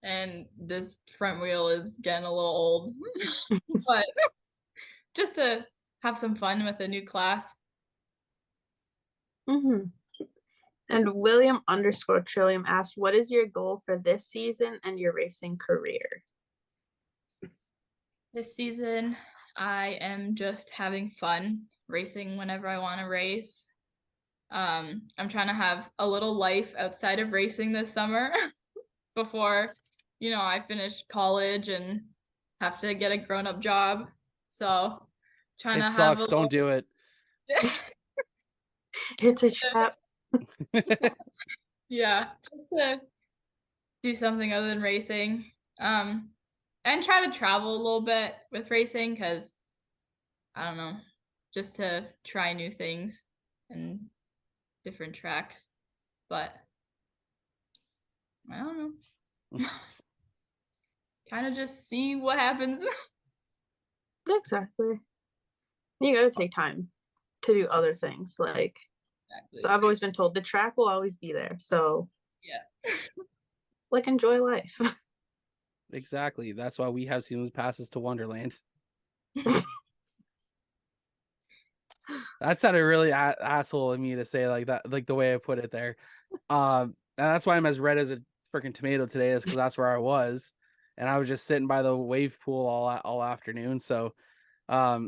and this front wheel is getting a little old. But just to have some fun with a new class. And William_Trillium asked, what is your goal for this season and your racing career? This season, I am just having fun racing whenever I want to race. I'm trying to have a little life outside of racing this summer before, I finish college and have to get a grown-up job. So, trying It to sucks. have Don't do it. It's a trap. Yeah, just to do something other than racing. And try to travel a little bit with racing because I don't know, just to try new things and different tracks. But I don't know. Kind of just see what happens. Exactly. You gotta take time to do other things. Like, so I've always been told the track will always be there. So Yeah. like, enjoy life. Exactly. That's why we have seasons passes to Wonderland. That sounded really asshole of me to say like that, like the way I put it there. And that's why I'm as red as a freaking tomato today, is because that's where I was, and I was just sitting by the wave pool all afternoon. So, yeah,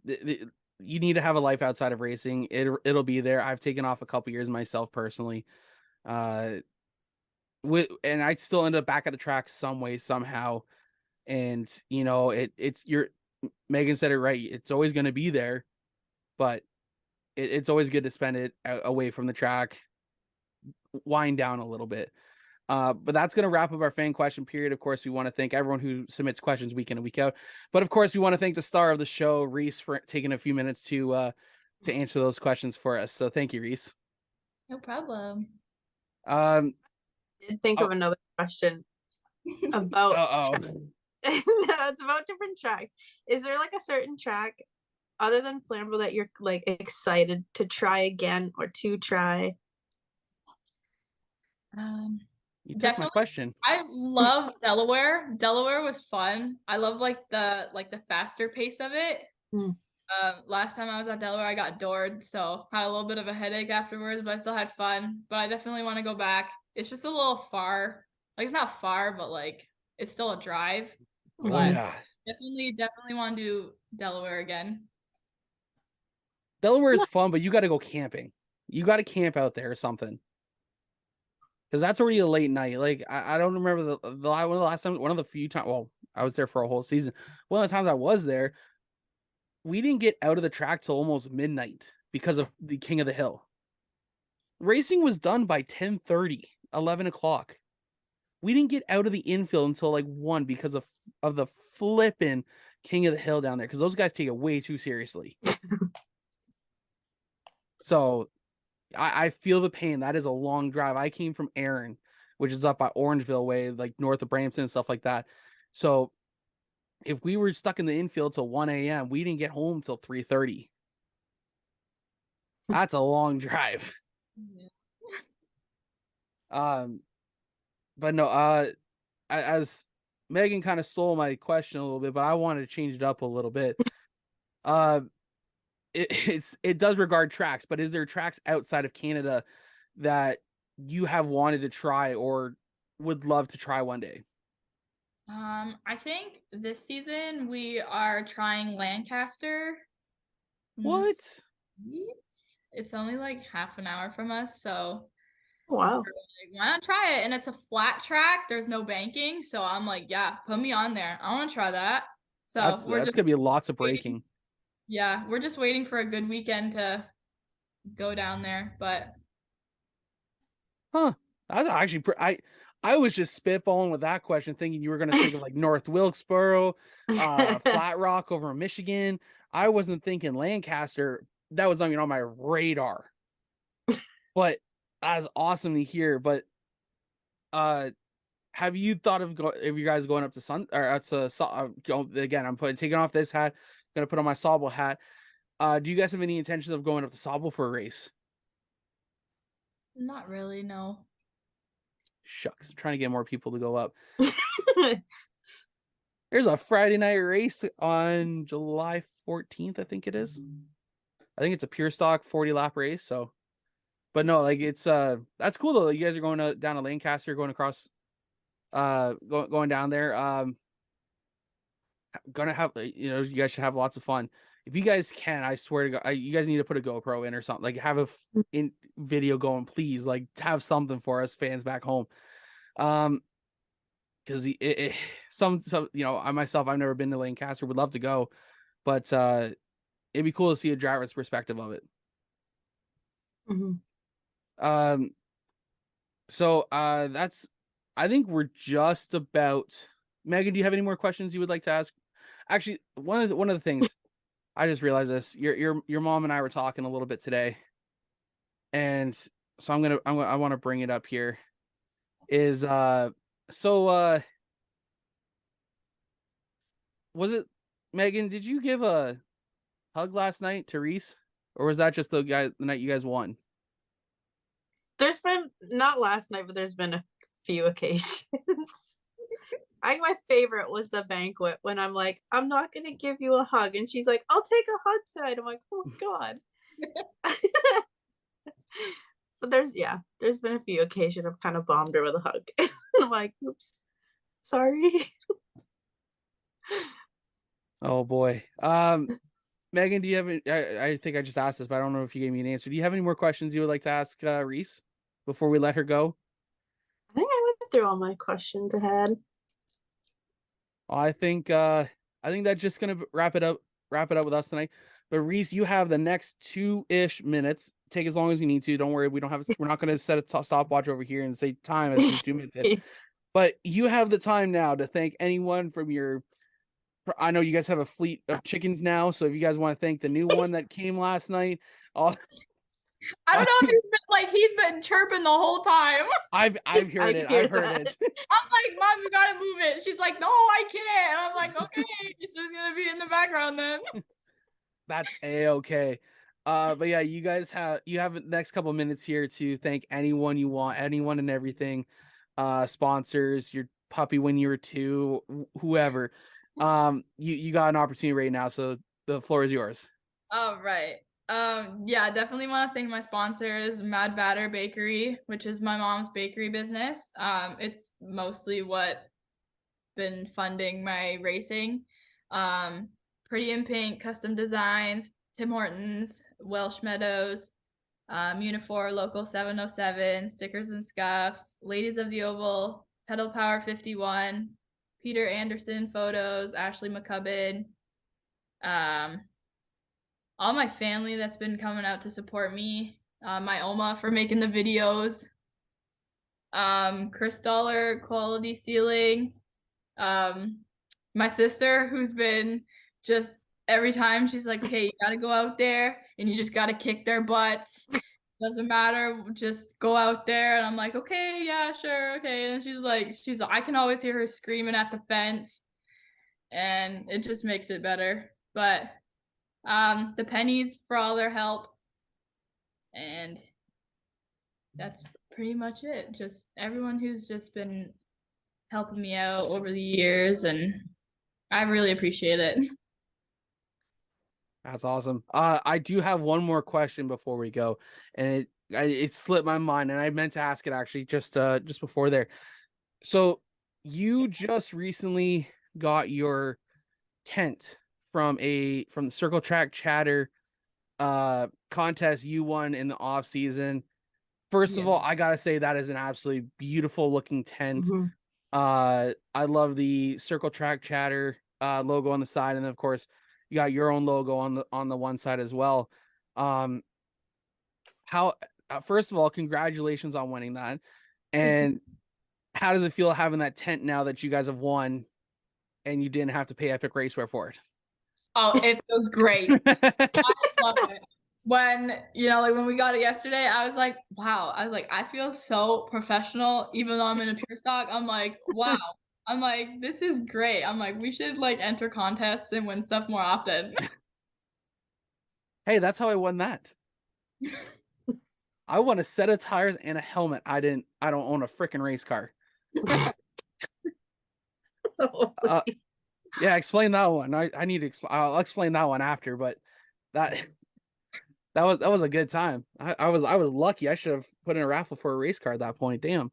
you need to have a life outside of racing. It'll be there. I've taken off a couple years myself personally, and I still end up back at the track some way somehow, and it's Megan said it right. It's always going to be there, but it's always good to spend it away from the track, wind down a little bit. But that's going to wrap up our fan question period. Of course, we want to thank everyone who submits questions week in and week out. But of course, we want to thank the star of the show, Reece, for taking a few minutes to answer those questions for us. So thank you, Reece. No problem. I did think of another question about no, it's about different tracks. Is there like a certain track other than Flamboro that you're like excited to try again or to try? You took my question. I love Delaware. Delaware was fun. I love like the faster pace of it. Last time I was at Delaware, I got doored, so had a little bit of a headache afterwards, but I still had fun. But I definitely want to go back. It's just a little far. Like, it's not far, but like it's still a drive. But Yeah, definitely want to do Delaware again. Delaware is fun, but you got to go camping. You got to camp out there or something, because that's already a late night. Like, I don't remember one of the few times. Well, I was there for a whole season. One of the times I was there, we didn't get out of the track till almost midnight because of the King of the Hill. Racing was done by 10:30, 11 o'clock. We didn't get out of the infield until like 1 because of the flipping King of the Hill down there, because those guys take it way too seriously. So I feel the pain. That is a long drive. I came from Erin, which is up by Orangeville way, like north of Brampton and stuff like that. So if we were stuck in the infield till 1 a.m., we didn't get home till 3:30. That's a long drive. But no, as Megan kind of stole my question a little bit, but I wanted to change it up a little bit. It does regard tracks, but is there tracks outside of Canada that you have wanted to try or would love to try one day? I think this season we are trying Lancaster. What? It's only like half an hour from us, so wow. Like, why not try it? And it's a flat track. There's no banking, so I'm like, yeah, put me on there. I want to try that. So that's gonna be lots of braking. Yeah, we're just waiting for a good weekend to go down there, but That's actually I was just spitballing with that question, thinking you were going to think of like North Wilkesboro, Flat Rock over in Michigan. I wasn't thinking Lancaster, that was not even on my radar. But that's awesome to hear. But have you thought of if you guys going up to again? I'm taking off this hat, gonna put on my Sauble hat. Do you guys have any intentions of going up to Sauble for a race? Not really, no. Shucks, I'm trying to get more people to go up. There's a Friday night race on July 14th, I think it is. I think it's a pure stock 40 lap race. So, but no, like it's that's cool though. You guys are going down to Lancaster, going across, going down there. Gonna have, you guys should have lots of fun. If you guys can, I swear to God, you guys need to put a GoPro in or something. Like have a in video going, please. Like have something for us fans back home. Because some I myself, I've never been to Lancaster, would love to go, but it'd be cool to see a driver's perspective of it. So that's, I think we're just about. Megan, do you have any more questions you would like to ask? Actually, one of the things I just realized this. Your mom and I were talking a little bit today, and so I want to bring it up here. Is was it, Megan, did you give a hug last night to Reece, or was that just the night you guys won? There's been, not last night, but there's been a few occasions. I think my favorite was the banquet when I'm like, I'm not gonna give you a hug, and she's like, I'll take a hug tonight. I'm like, oh my God. But there's been a few occasions I've kind of bombed her with a hug. I'm like, oops, sorry. Oh boy. Megan, do you have I think I just asked this, but I don't know if you gave me an answer. Do you have any more questions you would like to ask Reece before we let her go? I think I went through all my questions I had. I think that's just gonna wrap it up with us tonight. But Reece, you have the next 2-ish minutes. Take as long as you need to. Don't worry, we're not gonna set a stopwatch over here and say time as 2 minutes in. But you have the time now to thank anyone from your. I know you guys have a fleet of chickens now, so if you guys want to thank the new one that came last night, I don't know if he's been chirping the whole time. I've heard it. I've heard it. I'm like, Mom, you gotta move it. She's like, no, I can't. And I'm like, okay, it's just gonna be in the background then. That's A-okay. But yeah, you guys have the next couple minutes here to thank anyone you want, anyone and everything. Sponsors, your puppy when you were 2, whoever. You got an opportunity right now, so the floor is yours. All right. Yeah, definitely want to thank my sponsors, Mad Batter Bakery, which is my mom's bakery business. It's mostly what been funding my racing. Pretty in Pink, Custom Designs, Tim Hortons, Welsh Meadows, Unifor Local 707, Stickers and Scuffs, Ladies of the Oval, Pedal Power 51, Peter Anderson Photos, Ashley McCubbin, all my family that's been coming out to support me, my Oma for making the videos, Chris Dollar Quality Ceiling, my sister who's been just every time she's like, okay, you gotta go out there and you just gotta kick their butts. Doesn't matter, just go out there. And I'm like, okay, yeah, sure, okay. And she's like, I can always hear her screaming at the fence, and it just makes it better. But the Pennies for all their help, and that's pretty much it. Just everyone who's just been helping me out over the years, and I really appreciate it. That's awesome. I do have one more question before we go, and it slipped my mind, and I meant to ask it actually just before there. So you just recently got your tent from the Circle Track Chatter contest you won in the off season. First of all, I gotta say that is an absolutely beautiful looking tent. Mm-hmm. I love the Circle Track Chatter logo on the side, and of course you got your own logo on the one side as well. First of all, congratulations on winning that. And how does it feel having that tent now that you guys have won and you didn't have to pay Epic Racewear for it? Oh, it feels great. I love it. when, like when we got it yesterday, I was like, wow. I was like, I feel so professional, even though I'm in a pure stock. I'm like, wow. I'm like, this is great. I'm like, we should like enter contests and win stuff more often. Hey, that's how I won that. I won a set of tires and a helmet. I don't own a freaking race car. Yeah, explain that one. I need to I'll explain that one after, but that was a good time. I was lucky. I should have put in a raffle for a race car at that point. Damn.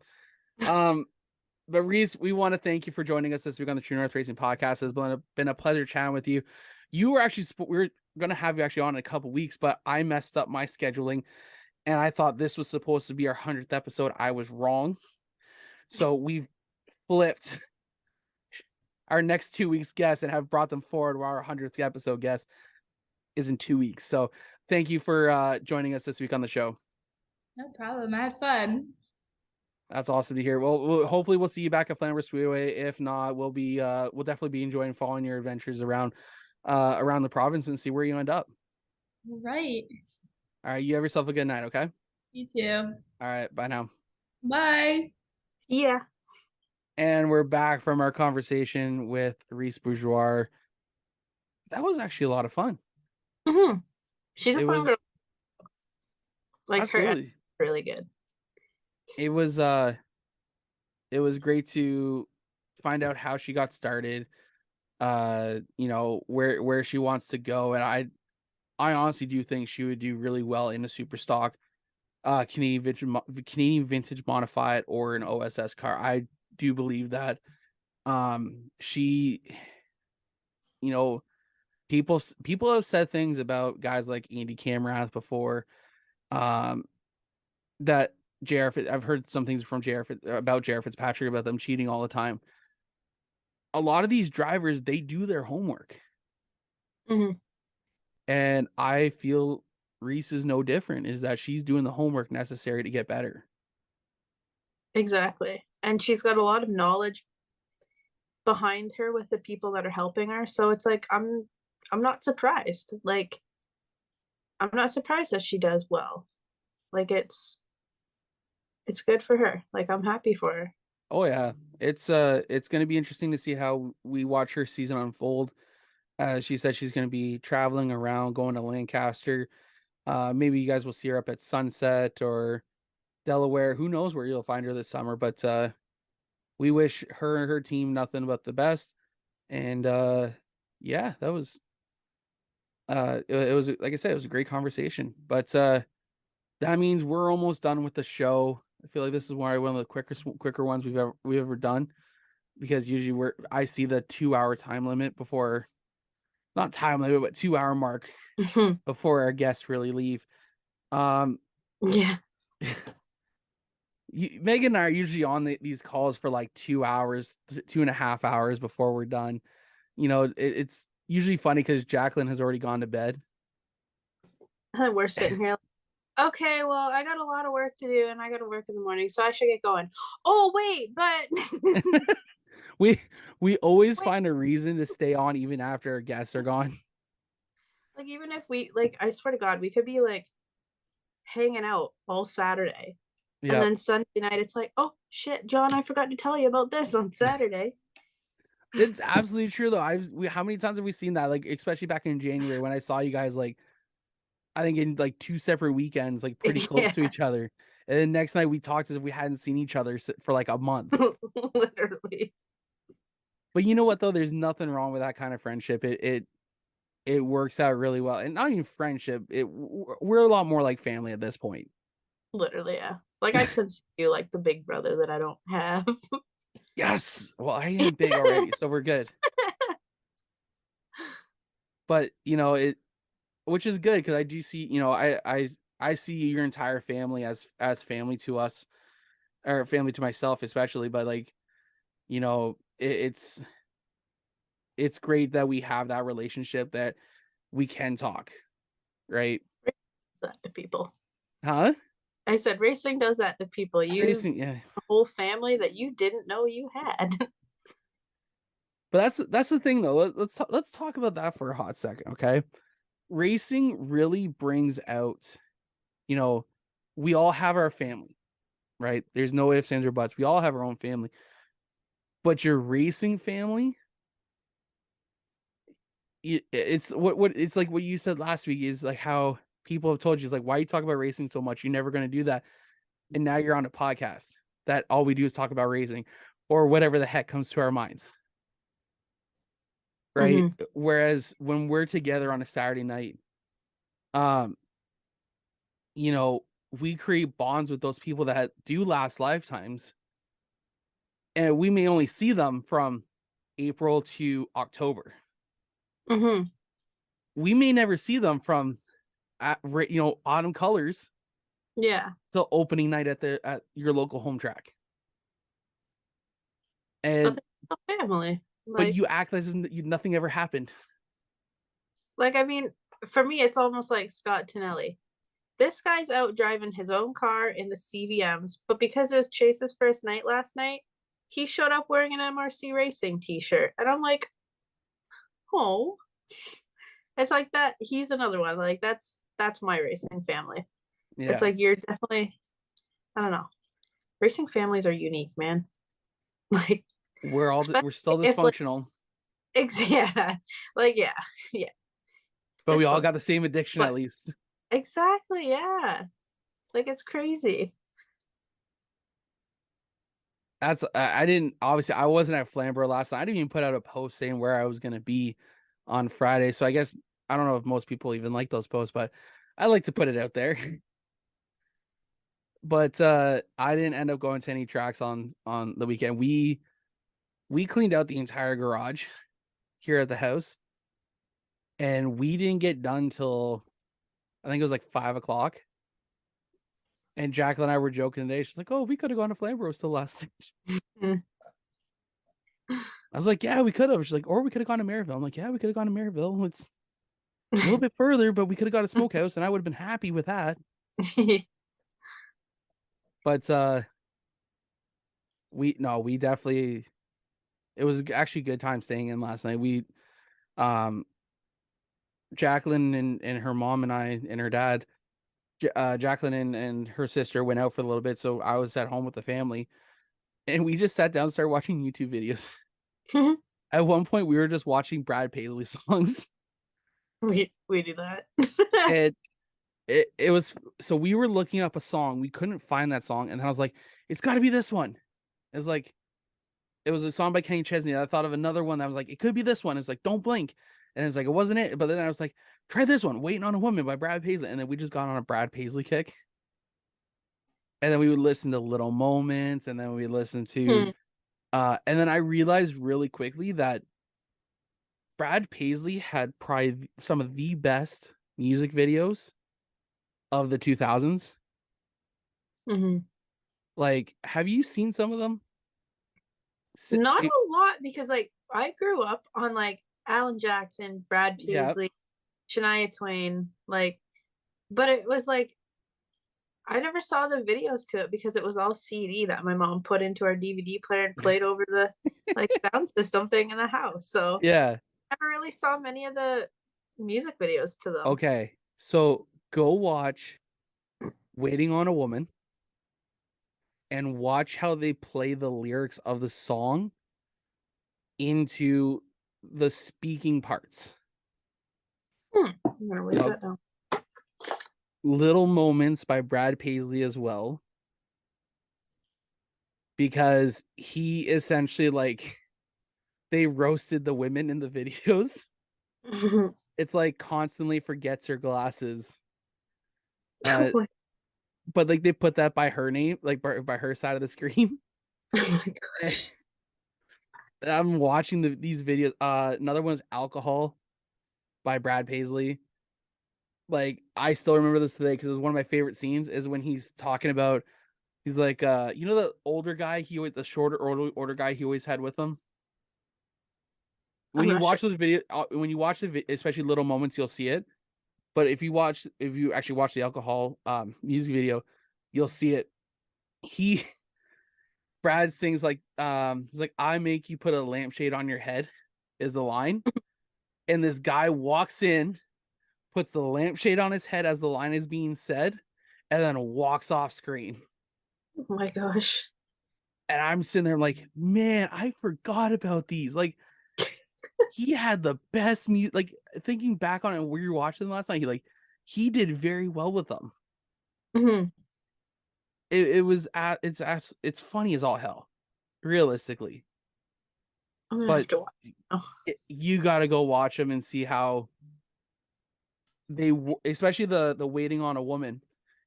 But Reece, we want to thank you for joining us this week on the True North Racing Podcast. It's been a pleasure chatting with you. You were actually we were going to have you actually on in a couple weeks, but I messed up my scheduling, and I thought this was supposed to be our 100th episode. I was wrong, so we flipped our next 2 weeks guests and have brought them forward. Where our 100th episode guest is in 2 weeks. So thank you for joining us this week on the show. No problem. I had fun. That's awesome to hear. Well, hopefully we'll see you back at Flamboro Speedway. If not, we'll definitely be enjoying following your adventures around the province and see where you end up. Right. All right. You have yourself a good night. Okay. You too. All right. Bye now. Bye. Yeah. And we're back from our conversation with Reece Bourgeois. That was actually a lot of fun. Mm-hmm. She's a fun girl. Like absolutely. Her, really good. It was great to find out how she got started, where she wants to go. And I honestly do think she would do really well in a super stock, Canadian vintage modified or an OSS car. I do believe that, she, people have said things about guys like Andy Camerath before, that I've heard some things from about JR Fitzpatrick about them cheating all the time. A lot of these drivers, they do their homework. Mm-hmm. And I feel Reece is no different, is that she's doing the homework necessary to get better. Exactly. And she's got a lot of knowledge behind her with the people that are helping her. So it's like, I'm not surprised. Like, I'm not surprised that she does well. Like, it's good for her. Like, I'm happy for her. Oh yeah. It's going to be interesting to see how we watch her season unfold. She said she's going to be traveling around, going to Lancaster. Maybe you guys will see her up at Sunset or Delaware. Who knows where you'll find her this summer, but we wish her and her team nothing but the best. And yeah, that was it was, like I said, it was a great conversation. But that means we're almost done with the show. I feel like this is one of the quicker ones we've ever done, because usually I see the 2 hour time limit before, not time limit, but 2 hour mark before our guests really leave. Yeah. Megan and I are usually on these calls for like 2 hours, 2.5 hours before we're done. It's usually funny because Jacqueline has already gone to bed. And we're sitting here like, okay, well, I got a lot of work to do and I got to work in the morning, so I should get going. Oh, wait, but we always find a reason to stay on even after our guests are gone. Like, even if I swear to God, we could be like hanging out all Saturday. Yep. And then Sunday night, it's like, oh shit, John, I forgot to tell you about this on Saturday. It's absolutely true though. How many times have we seen that? Like, especially back in January when I saw you guys, like, I think in like 2 separate weekends, like pretty close to each other. And then next night we talked as if we hadn't seen each other for like a month. Literally. But you know what though? There's nothing wrong with that kind of friendship. It works out really well. And not even friendship. We're a lot more like family at this point. Literally, yeah. Like, I consider you like the big brother that I don't have. Yes. Well, I am big already, so we're good. But which is good, because I do see, I see your entire family as family to us, or family to myself especially. But like, it's great that we have that relationship, that we can talk, right? That to people. Huh? I said racing does that to people. Racing, yeah. A whole family that you didn't know you had. But that's the thing though. Let's talk about that for a hot second, okay? racing really brings out, you know, we all have our family, right? There's no ifs, ands, or buts. We all have our own family. But your racing family, it's what it's like what you said last week is like how people have told you, is like, why are you talking about racing so much? You're never going to do that. And now you're on a podcast that all we do is talk about racing or whatever the heck comes to our minds. Right. Mhm. Whereas when we're together on a Saturday night, you know, we create bonds with those people that do last lifetimes. And we may only see them from April to October. Mhm. We may never see them from, autumn colors Yeah. till opening night at your local home track. And But they're still family. but Like, you act as if nothing ever happened. I mean, for me, it's almost like Scott Tonelli. This guy's out driving his own car in the CVMs, but because it was Chase's first night last night, he showed up wearing an MRC Racing t-shirt. And I'm like, oh, it's like that. He's another one. Like that's my racing family. Yeah. It's like you're definitely, I don't know. Racing families are unique, man. Like we're still if like dysfunctional, yeah, like yeah, yeah. but we This all one, got the same addiction at but least. exactly, yeah. Like it's crazy. That's I didn't obviously I wasn't at Flamboro last night. I didn't even put out a post saying where I was going to be on Friday. So I guess I don't know if most people even like those posts, but I like to put it out there. But I didn't end up going to any tracks on the weekend. We cleaned out the entire garage here at the house, and we didn't get done till I think it was like 5 o'clock. And Jacqueline and I were joking today. She's like, "Oh, we could have gone to Flamboro still last night." I was like, "Yeah, we could have." She's like, "Or we could have gone to Maryville." I'm like, "Yeah, we could have gone to Maryville. It's a little bit further, but we could have got a smokehouse, and I would have been happy with that." But we definitely. It was actually a good time staying in last night. We, Jacqueline and her mom and I and her dad, Jacqueline and her sister went out for a little bit, so I was at home with the family, and we just sat down and started watching YouTube videos. At one point, we were just watching Brad Paisley songs. We do that. And it was so we were looking up a song, we couldn't find that song, and then I was like, it's got to be this one. It's like it was a song by Kenny Chesney. I thought of another one that was like, it could be this one. It's like, Don't Blink, and it's like it wasn't it. But then I was like, try this one, Waiting on a Woman by Brad Paisley, and then we just got on a Brad Paisley kick. And then we would listen to Little Moments, and then we listen to and then I realized really quickly that Brad Paisley had probably some of the best music videos of the 2000s. Mm-hmm. Like, have you seen some of them? Not a lot because like I grew up on like Alan Jackson, Brad Paisley, Shania Twain, like, but it was like I never saw the videos to it because it was all CD that my mom put into our DVD player and played over the like sound system thing in the house. So Yeah. I never really saw many of the music videos to them. Okay. So go watch Waiting on a Woman and watch how they play the lyrics of the song into the speaking parts. I'm gonna write that down. Little Moments by Brad Paisley as well. Because he essentially like they roasted the women in the videos. It's like Constantly Forgets Her Glasses. But like they put that by her name, like by her side of the screen. Oh my gosh. I'm watching these videos. Another one's Alcohol by Brad Paisley. Like I still remember this today because it was one of my favorite scenes. Is when he's talking about, he's like, the older guy, the shorter older guy he always had with him. When you watch those videos, when you watch especially Little Moments, you'll see it. But if you actually watch the Alcohol music video, you'll see it. Brad sings like, he's like, I make you put a lampshade on your head is the line. And this guy walks in, puts the lampshade on his head as the line is being said, and then walks off screen. Oh my gosh. And I'm sitting there like, man, I forgot about these. Like, he had the best music. Like, thinking back on it, we were watching them last night. He did very well with them. Mm-hmm. It's funny as all hell, realistically. I'm gonna But have to watch. Oh. you got to go watch them and see how especially the waiting on a woman,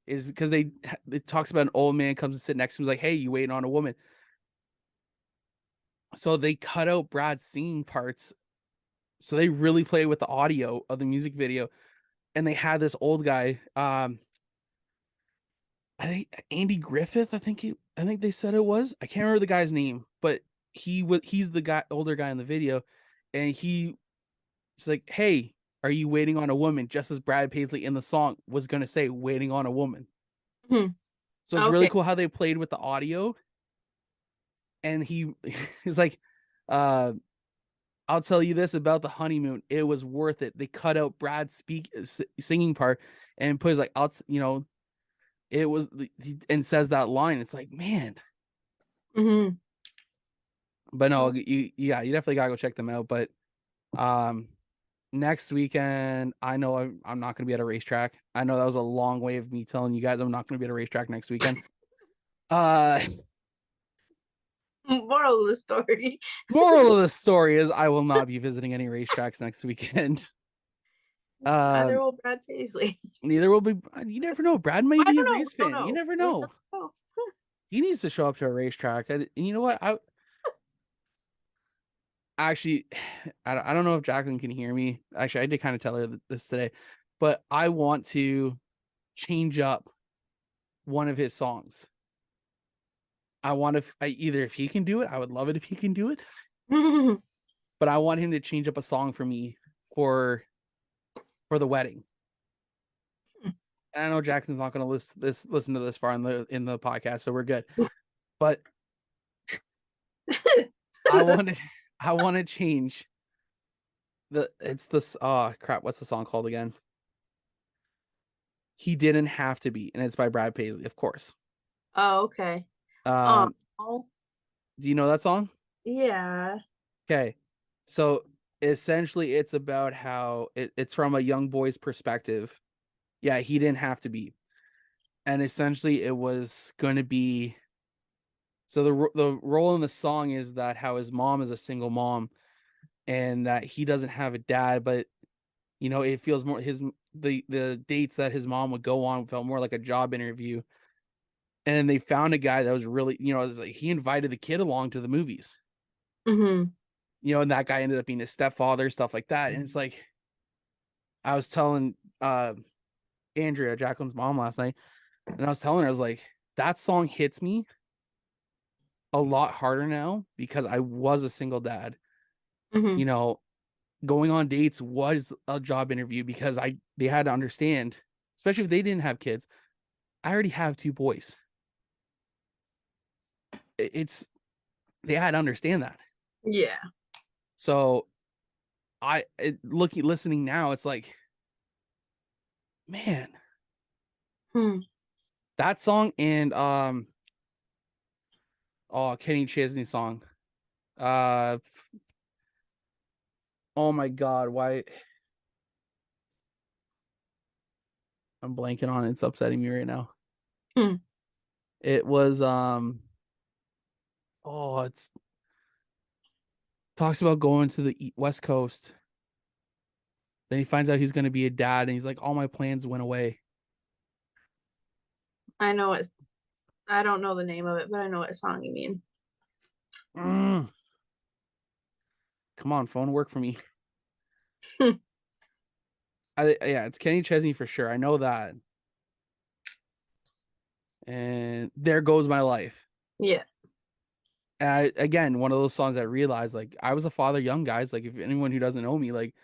is because it talks about an old man comes and sit next to him, like, hey, you waiting on a woman. So they cut out Brad's singing parts. So they really played with the audio of the music video, and they had this old guy, I think Andy Griffith, I think they said it was. I can't remember the guy's name, but he's the older guy in the video, and he's like, hey, are you waiting on a woman? Just as Brad Paisley in the song was gonna say, waiting on a woman. Mm-hmm. So it's really cool how they played with the audio. And he's like, I'll tell you this about the honeymoon. It was worth it. They cut out Brad's singing part and put his like, it was, and says that line. It's like, man. Mm-hmm. But no, you definitely gotta go check them out. But next weekend, I know I'm not gonna be at a racetrack. I know that was a long way of me telling you guys I'm not gonna be at a racetrack next weekend. Moral of the story. Moral of the story is I will not be visiting any racetracks next weekend. Neither will Brad Paisley. Neither will be. You never know. Brad might be a race fan. No. You never know. He needs to show up to a racetrack. And you know what? I don't know if Jacqueline can hear me. Actually, I did kind of tell her this today, but I want to change up one of his songs. I want to either, if he can do it, I would love it if he can do it. But I want him to change up a song for me for the wedding. And I know Jackson's not going to listen to this far in the podcast, so we're good. But I want to change it's this crap. What's the song called again? He Didn't Have to Be, and it's by Brad Paisley, of course. Oh, okay. Do you know that song? Yeah. Okay. So essentially it's about how it's from a young boy's perspective. Yeah, he didn't have to be. And essentially it was going to be, so the role in the song is that how his mom is a single mom and that he doesn't have a dad, but you know, it feels more the dates that his mom would go on felt more like a job interview. And they found a guy that was really, you know, it was like he invited the kid along to the movies. Mm-hmm. You know, and that guy ended up being his stepfather, stuff like that. And it's like, I was telling Andrea, Jacqueline's mom, last night, and I was telling her, I was like, that song hits me a lot harder now because I was a single dad. Mm-hmm. You know, going on dates was a job interview because they had to understand, especially if they didn't have kids. I already have 2 boys. They had to understand that. Yeah. So listening now, it's like, man, that song and Kenny Chesney song. Oh my God, why I'm blanking on it. It's upsetting me right now. It was it's talks about going to the West Coast. Then he finds out he's going to be a dad, and he's like, all my plans went away. I know it. I don't know the name of it, but I know what song you mean. Come on, phone, work for me. It's Kenny Chesney for sure. I know that. And There Goes My Life. Yeah. And again, one of those songs I realized, like, I was a father young, guys. Like, if anyone who doesn't know me, like,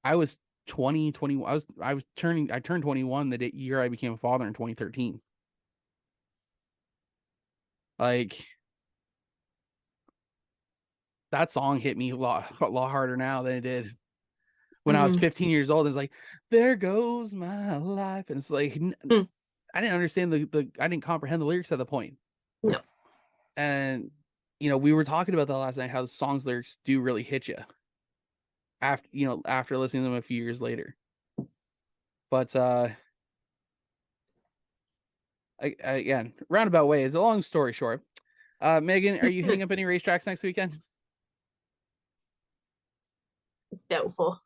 I was 21. I turned 21 the year I became a father in 2013. Like, that song hit me a lot harder now than it did when I was 15 years old. It's like, there goes my life. And it's like, I didn't understand I didn't comprehend the lyrics at the point. No. And, we were talking about that last night, how the song's lyrics do really hit you after listening to them a few years later. But, again, roundabout way, it's a long story short. Megan, are you hitting up any racetracks next weekend? Doubtful.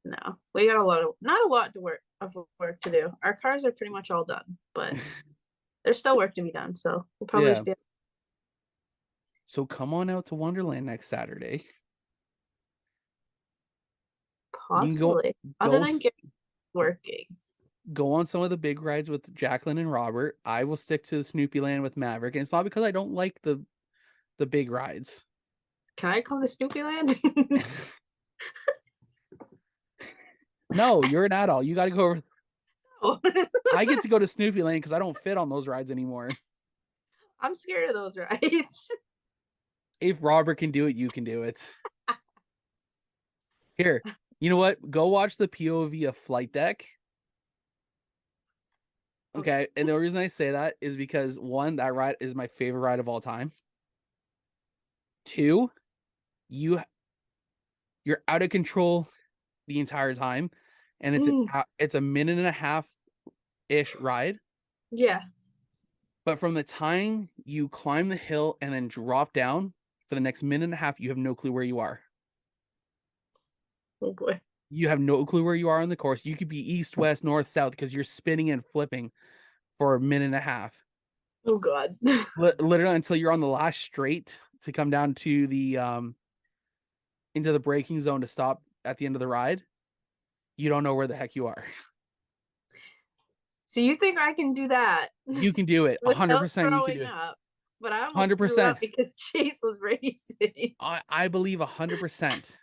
No, we got not a lot of work to do. Our cars are pretty much all done, but there's still work to be done. So we'll probably So come on out to Wonderland next Saturday. possibly. Other than working. Go on some of the big rides with Jacqueline and Robert. I will stick to the Snoopy Land with Maverick, and it's not because I don't like the big rides. Can I come to Snoopy Land? No, you're an adult. You got to go over. Oh. I get to go to Snoopy Land because I don't fit on those rides anymore. I'm scared of those rides. If Robert can do it, you can do it. Here, you know what? Go watch the POV of Flight Deck. Okay, and the reason I say that is because 1, that ride is my favorite ride of all time. 2, you're out of control the entire time, and it's a minute and a half ish ride. Yeah. But from the time you climb the hill and then drop down for the next minute and a half, you have no clue where you are. Oh boy. You have no clue where you are on the course. You could be east, west, north, south because you're spinning and flipping for a minute and a half. Oh God. Literally until you're on the last straight to come down to the into the braking zone to stop at the end of the ride. You don't know where the heck you are. So you think I can do that? You can do it. 100% you can do it. But I almost 100%. Threw up because Chase was racing. I believe 100%.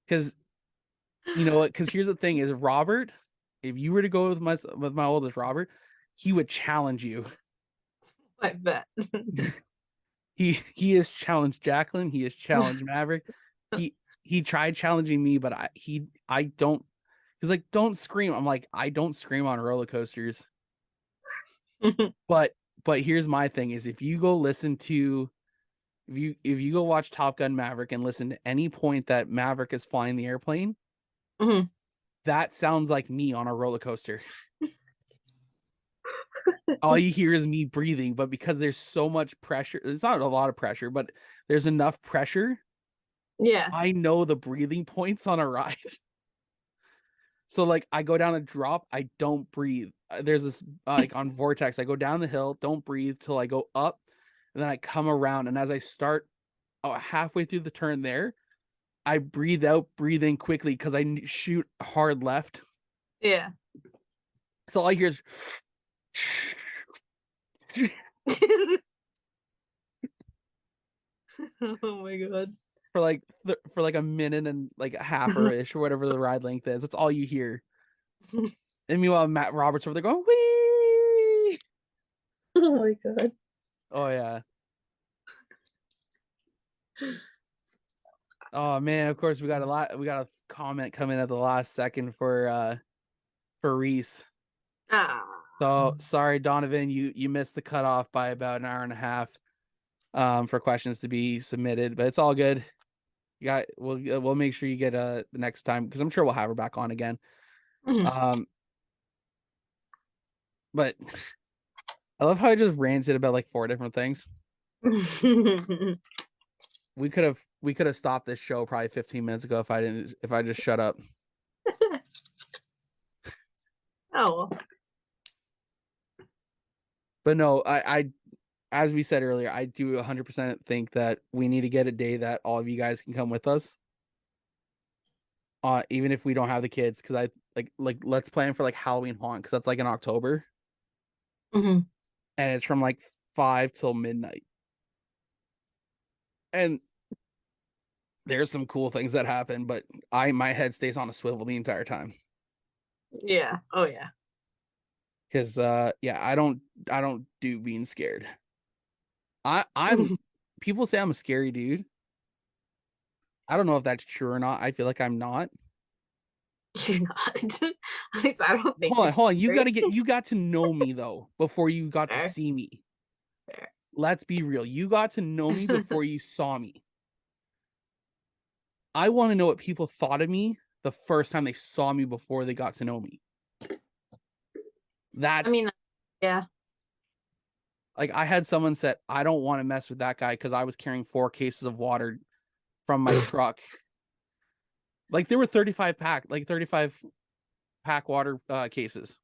Because because here's the thing is Robert, if you were to go with my oldest Robert, he would challenge you. I bet. He has challenged Jacqueline, he has challenged Maverick. He tried challenging me, but I don't. He's like, don't scream. I'm like, I don't scream on roller coasters. But here's my thing is if you go watch Top Gun Maverick and listen to any point that Maverick is flying the airplane, that sounds like me on a roller coaster. All you hear is me breathing, but because there's so much pressure, it's not a lot of pressure, but there's enough pressure. Yeah. I know the breathing points on a ride. So like I go down a drop, I don't breathe. There's this like on Vortex, I go down the hill, don't breathe till I go up, and then I come around. And as I start halfway through the turn there, I breathe out, breathe in quickly because I shoot hard left. Yeah. So all I hear is oh my God. for like a minute and like a half or ish or whatever the ride length is. That's all you hear. And meanwhile, Matt Roberts over there going, wee! Oh my God. Oh yeah. Oh man, of course we got a comment coming at the last second for Reece. So sorry, Donovan, you missed the cutoff by about an hour and a half for questions to be submitted, but it's all good. We'll make sure you get the next time because I'm sure we'll have her back on again. But I love how I just ranted about like 4 different things. We could have stopped this show probably 15 minutes ago if I just shut up. Oh. But no, I as we said earlier, I do 100% think that we need to get a day that all of you guys can come with us. Even if we don't have the kids, because I like let's plan for like Halloween haunt because that's like in October. And it's from like 5 till midnight. And there's some cool things that happen, but my head stays on a swivel the entire time. Yeah. Oh yeah. Because I don't do being scared. I'm people say I'm a scary dude. I don't know if that's true or not. I feel like I'm not. You're not. At least I don't think. Hold on. you're You got to know me though before you got to Fair. see me. Fair. Let's be real. You got to know me before you saw me. I want to know what people thought of me the first time they saw me before they got to know me. That's. I mean, yeah. Like I had someone said, I don't want to mess with that guy because I was carrying 4 cases of water from my truck. Like there were 35 pack water cases.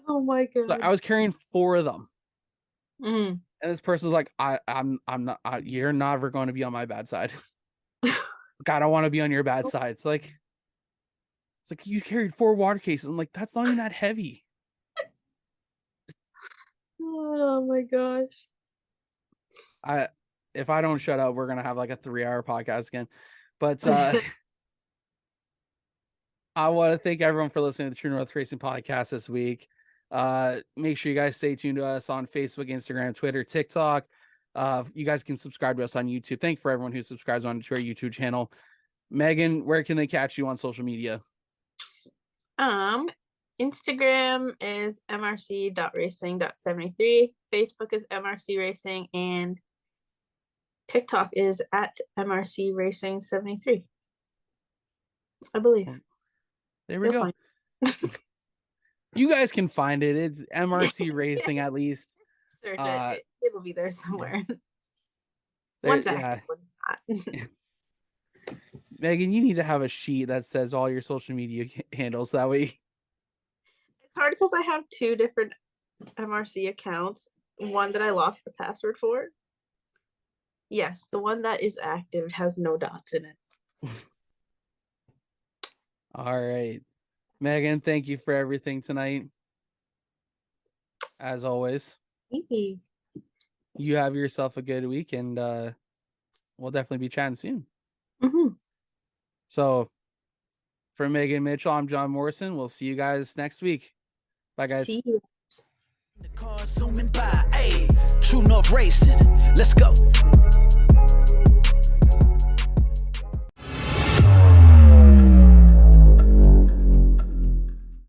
Oh my god. So I was carrying 4 of them. Mm. And this person's like, I'm not, you're never going to be on my bad side. I don't want to be on your bad side. It's like you carried 4 water cases. I'm like, that's not even that heavy. Oh my gosh. If I don't shut up, we're gonna have like a 3-hour podcast again. But I want to thank everyone for listening to the True North Racing podcast this week. Make sure you guys stay tuned to us on Facebook, Instagram, Twitter, TikTok. You guys can subscribe to us on YouTube. Thank you for everyone who subscribes to our YouTube channel. Megan, where can they catch you on social media? Instagram is mrc.racing.73. Facebook is MRC Racing, and TikTok is at MRC Racing 73. I believe. There we go. You guys can find it. It's MRC Racing at least. Search it. It'll be there somewhere. There, One's active, one's not. Megan, you need to have a sheet that says all your social media handles. That way. It's hard because I have 2 different MRC accounts. One that I lost the password for. Yes, the one that is active has no dots in it. All right. Megan, thank you for everything tonight. As always. You have yourself a good week, and we'll definitely be chatting soon. Mm-hmm. So, for Megan Mitchell, I'm Jon Morrison. We'll see you guys next week. Bye, guys. See you. The car zooming by, hey, True North Racing, let's go.